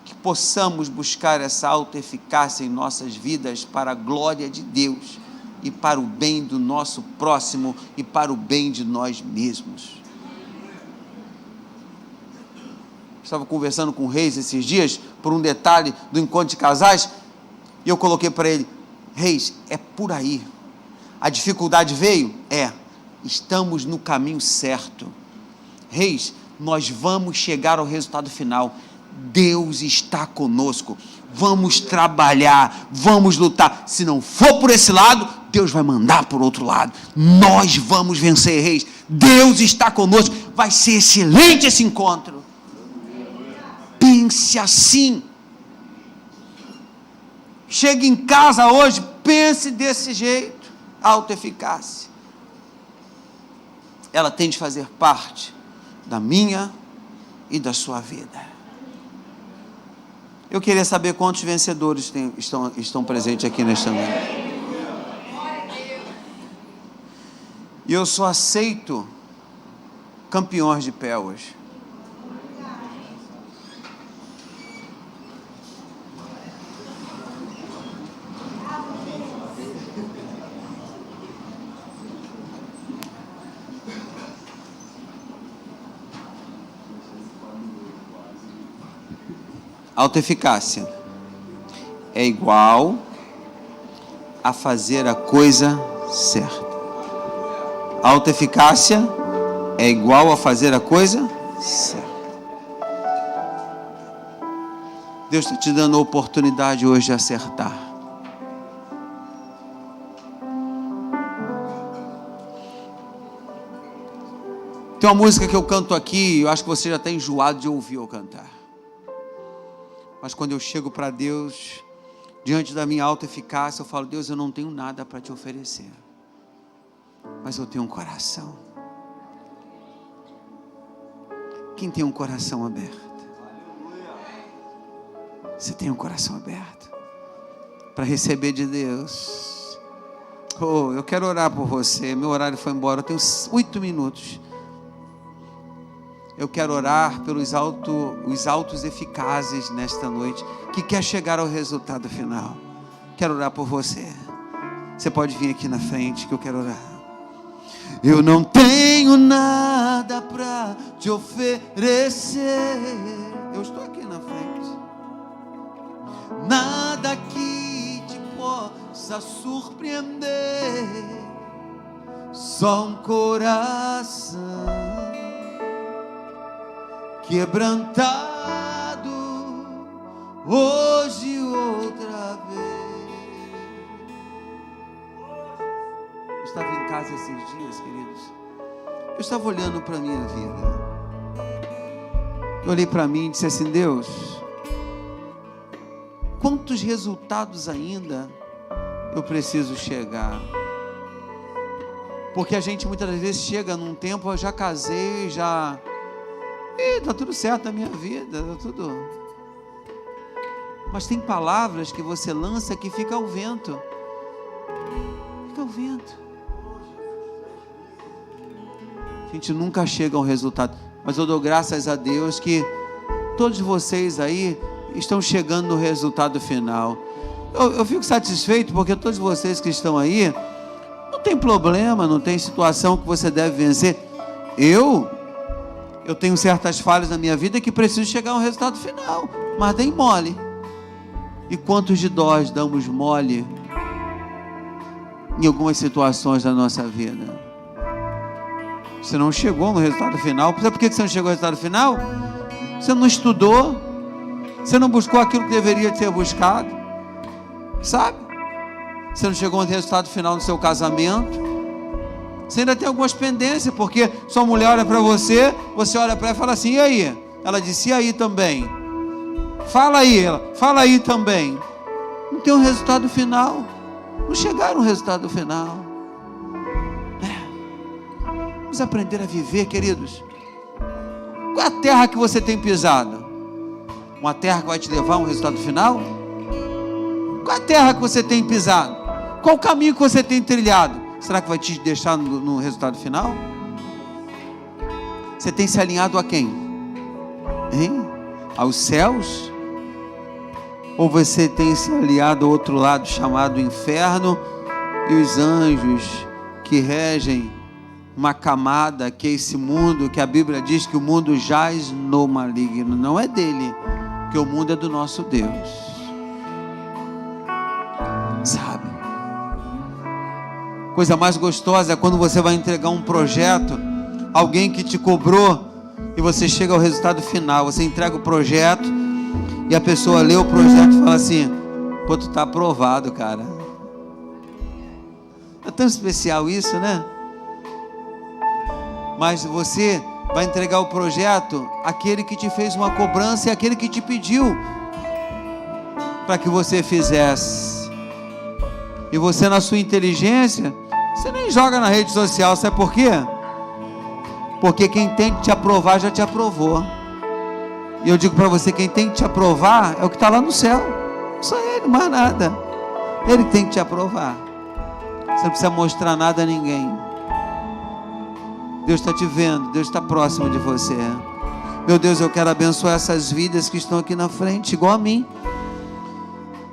Que possamos buscar essa autoeficácia em nossas vidas para a glória de Deus e para o bem do nosso próximo e para o bem de nós mesmos. Estava conversando com o Reis esses dias por um detalhe do encontro de casais e eu coloquei para ele: Reis, é por aí. A dificuldade veio? Estamos no caminho certo. Reis, nós vamos chegar ao resultado final. Deus está conosco. Vamos trabalhar, vamos lutar. Se não for por esse lado, Deus vai mandar por outro lado. Nós vamos vencer, Reis. Deus está conosco. Vai ser excelente esse encontro. Pense assim. Chegue em casa hoje, pense desse jeito. Autoeficácia. Ela tem de fazer parte da minha e da sua vida. Eu queria saber quantos vencedores estão presentes aqui nesta noite. E eu só aceito campeões de pé hoje. Autoeficácia é igual a fazer a coisa certa. Autoeficácia é igual a fazer a coisa certa. Deus está te dando a oportunidade hoje de acertar. Tem uma música que eu canto aqui, eu acho que você já está enjoado de ouvir eu cantar. Mas quando eu chego para Deus, diante da minha alta eficácia, eu falo: Deus, eu não tenho nada para te oferecer, mas eu tenho um coração. Quem tem um coração aberto? Você tem um coração aberto para receber de Deus? Oh, eu quero orar por você. Meu horário foi embora, eu tenho 8 minutos. Eu quero orar pelos altos eficazes nesta noite, que quer chegar ao resultado final. Quero orar por você. Você pode vir aqui na frente que eu quero orar. Eu não tenho nada para te oferecer. Eu estou aqui na frente. Nada que te possa surpreender. Só um coração quebrantado hoje outra vez. Eu estava em casa esses dias, queridos. Eu estava olhando para a minha vida. Eu olhei para mim e disse assim: Deus, quantos resultados ainda eu preciso chegar? Porque a gente muitas vezes chega num tempo: eu já casei, já... está tudo certo na minha vida, está tudo. Mas tem palavras que você lança que fica ao vento. Fica ao vento. A gente nunca chega ao resultado. Mas eu dou graças a Deus que todos vocês aí estão chegando no resultado final. Eu fico satisfeito porque todos vocês que estão aí, não tem problema, não tem situação que você deve vencer. Eu tenho certas falhas na minha vida que preciso chegar ao resultado final, mas dei mole. E quantos de nós damos mole em algumas situações da nossa vida? Você não chegou no resultado final. Sabe por que você não chegou ao resultado final? Você não estudou, você não buscou aquilo que deveria ter buscado, sabe? Você não chegou ao resultado final no seu casamento. Você ainda tem algumas pendências, porque sua mulher olha para você, você olha para ela e fala assim: e aí? Ela disse: e aí também? Fala aí, ela, fala aí também. Não tem um resultado final. Não chegaram ao resultado final. Vamos aprender a viver, queridos. Qual é a terra que você tem pisado? Uma terra que vai te levar a um resultado final? Qual é a terra que você tem pisado? Qual o caminho que você tem trilhado? Será que vai te deixar no resultado final? Você tem se alinhado a quem? Hein? Aos céus? Ou você tem se aliado ao outro lado, chamado inferno, e os anjos que regem uma camada, que é esse mundo, que a Bíblia diz que o mundo jaz no maligno? Não é dele, que o mundo é do nosso Deus. Sabe? Coisa mais gostosa é quando você vai entregar um projeto, alguém que te cobrou, e você chega ao resultado final. Você entrega o projeto e a pessoa lê o projeto e fala assim: pô, tu tá aprovado, cara. É tão especial isso, né? Mas você vai entregar o projeto àquele que te fez uma cobrança e àquele que te pediu para que você fizesse. E você, na sua inteligência, você nem joga na rede social. Sabe por quê? Porque quem tem que te aprovar já te aprovou. E eu digo para você: quem tem que te aprovar é o que está lá no céu. Só ele, mais nada. Ele tem que te aprovar. Você não precisa mostrar nada a ninguém. Deus está te vendo, Deus está próximo de você. Meu Deus, eu quero abençoar essas vidas que estão aqui na frente, igual a mim,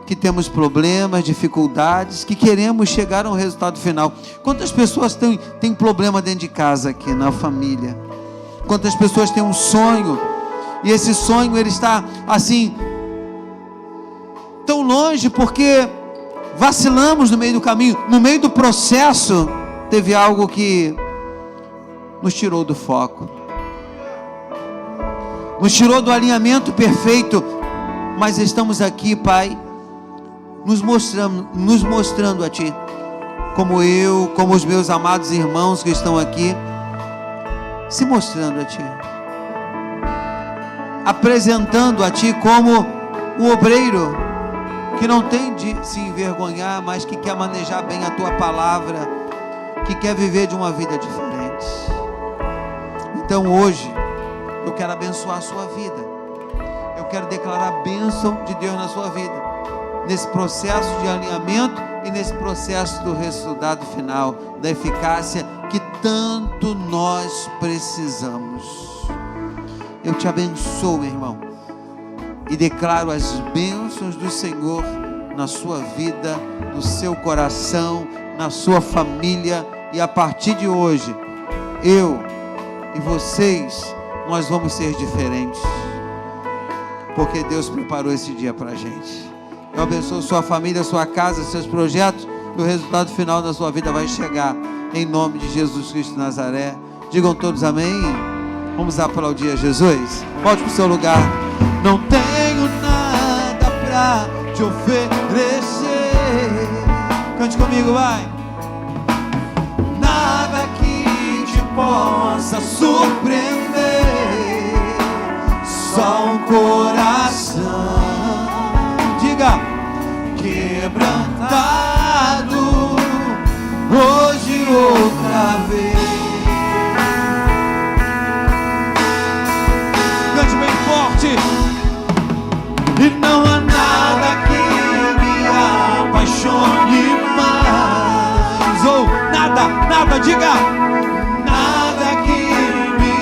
que temos problemas, dificuldades, que queremos chegar a um resultado final. Quantas pessoas têm problema dentro de casa aqui, na família? Quantas pessoas têm um sonho, e esse sonho ele está assim, tão longe, porque vacilamos no meio do caminho, no meio do processo. Teve algo que nos tirou do foco, nos tirou do alinhamento perfeito, mas estamos aqui, Pai, nos mostrando a Ti, como eu, como os meus amados irmãos que estão aqui, se mostrando a Ti, apresentando a Ti como um obreiro que não tem de se envergonhar, mas que quer manejar bem a Tua palavra, que quer viver de uma vida diferente. Então hoje eu quero abençoar a sua vida, eu quero declarar a bênção de Deus na sua vida, nesse processo de alinhamento e nesse processo do resultado final, da eficácia que tanto nós precisamos. Eu te abençoo, meu irmão, e declaro as bênçãos do Senhor na sua vida, no seu coração, na sua família, e a partir de hoje, eu e vocês, nós vamos ser diferentes, porque Deus preparou esse dia para a gente. Eu abençoo sua família, sua casa, seus projetos, e o resultado final da sua vida vai chegar, em nome de Jesus Cristo de Nazaré. Digam todos amém. Vamos aplaudir a Jesus. Volte para o seu lugar. Não tenho nada para te oferecer. Cante comigo, vai. Nada que te possa surpreender, só um coração, diga, quebrantado, hoje outra vez. Cante bem forte. E não há nada que me apaixone mais, ou nada, diga, nada que me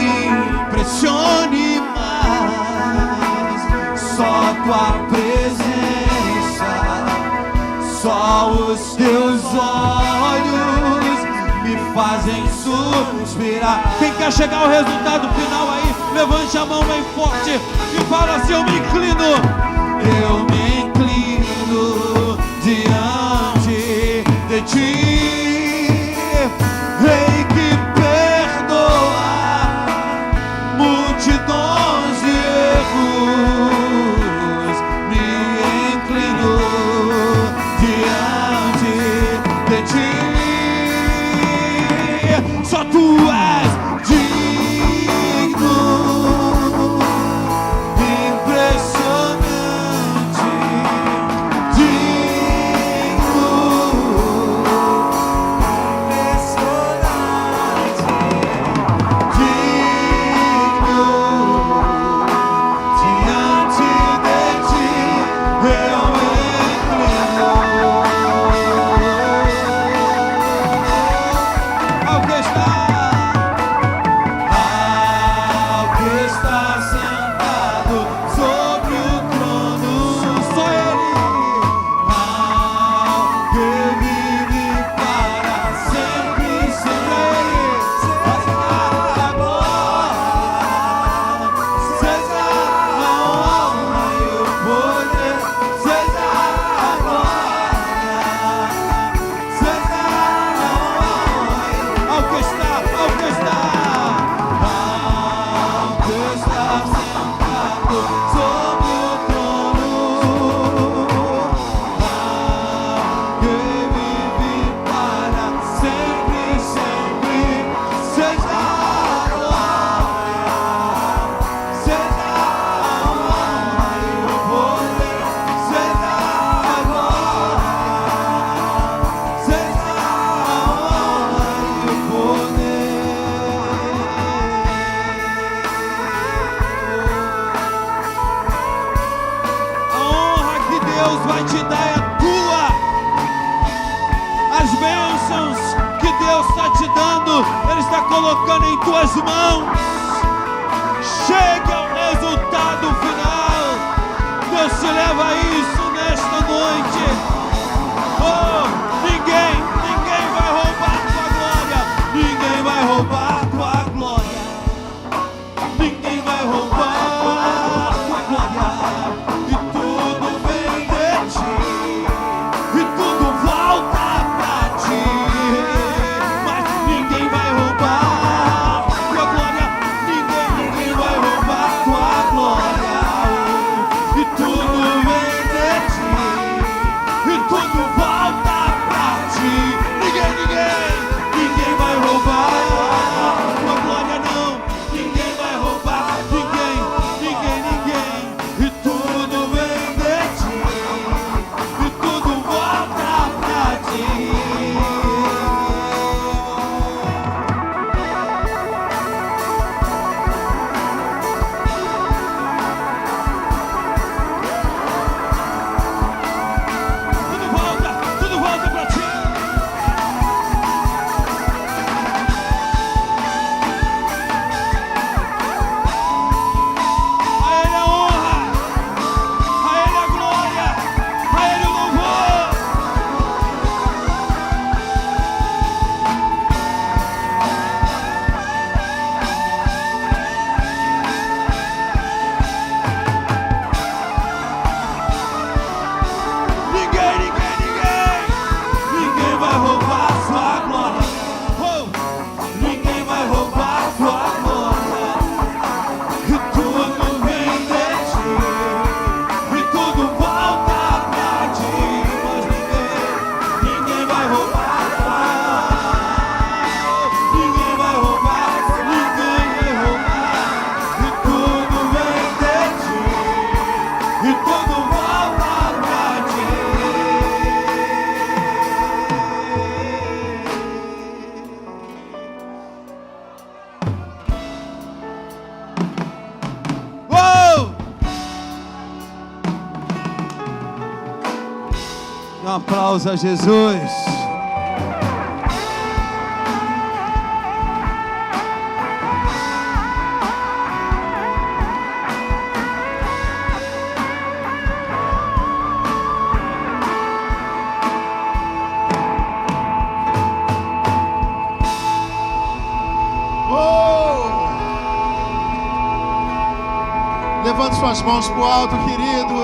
impressione mais, só tua presença, só os teus olhos me fazem suspirar. Quem quer chegar ao resultado final aí, levante a mão bem forte e fala assim: eu me inclino diante de ti, Rei que perdoa multidões de erros. Me inclino diante de ti, só tu és digno, impressionante, digno, impressionante, digno, diante de ti eu me inclino. Ao que está sentado sobre o trono, só Ele, ao que vive para sempre, sempre Ele, seja a glória, seja a honra e o poder, seja a glória, seja a honra, ao que está sentado sobre o trono, que vive para sempre, sempre, seja a glória, seja a honra e o poder, seja a glória, seja a honra e o poder. A honra que Deus vai te dar é tua. As bênçãos que Deus está te dando, Ele está colocando em tuas mãos. Chegue ao resultado final. Deus te leva a isso nesta noite. Oh, ninguém vai roubar tua glória. Ninguém vai roubar tua glória. Ninguém vai roubar tua glória. E tudo vem de ti, e tudo volta pra ti. Mas ninguém vai roubar e tudo volta pra ti. Um aplauso a Jesus. Levante suas mãos para o alto, querido.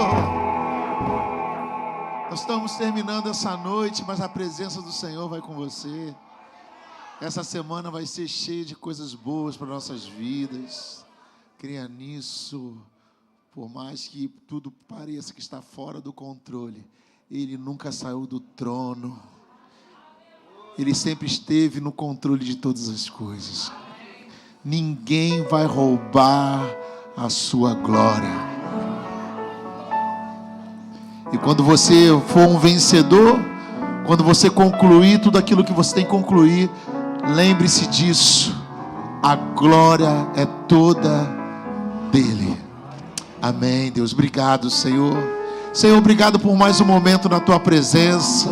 Nós estamos terminando essa noite, mas a presença do Senhor vai com você. Essa semana vai ser cheia de coisas boas para nossas vidas. Creia nisso. Por mais que tudo pareça que está fora do controle, Ele nunca saiu do trono. Ele sempre esteve no controle de todas as coisas. Ninguém vai roubar a sua glória. E quando você for um vencedor, quando você concluir tudo aquilo que você tem que concluir, lembre-se disso. A glória é toda dele. Amém, Deus. Obrigado, Senhor. Senhor, obrigado por mais um momento na tua presença.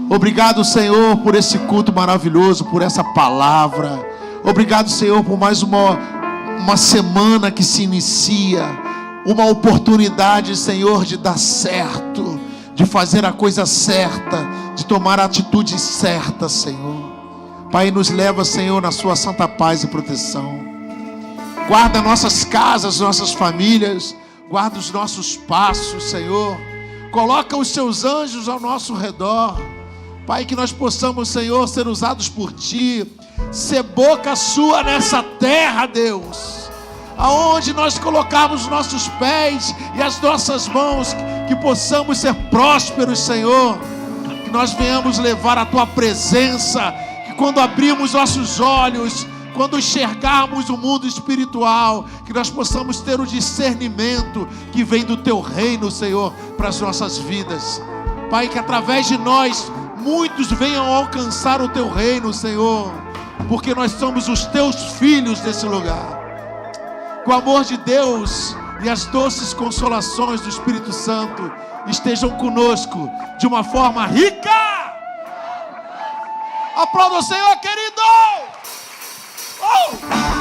Obrigado, Senhor, por esse culto maravilhoso, por essa palavra. Obrigado, Senhor, por mais uma semana que se inicia, uma oportunidade, Senhor, de dar certo, de fazer a coisa certa, de tomar a atitude certa, Senhor. Pai, nos leva, Senhor, na sua santa paz e proteção. Guarda nossas casas, nossas famílias, guarda os nossos passos, Senhor. Coloca os seus anjos ao nosso redor. Pai, que nós possamos, Senhor, ser usados por Ti, ser boca Sua nessa terra, Deus. Aonde nós colocarmos nossos pés e as nossas mãos, que possamos ser prósperos, Senhor. Que nós venhamos levar a Tua presença, que quando abrirmos nossos olhos, quando enxergarmos o mundo espiritual, que nós possamos ter o discernimento que vem do Teu reino, Senhor, para as nossas vidas. Pai, que através de nós, muitos venham alcançar o Teu reino, Senhor, porque nós somos os Teus filhos nesse lugar. Que o amor de Deus e as doces consolações do Espírito Santo estejam conosco de uma forma rica. Aplauda o Senhor, querido! Oh!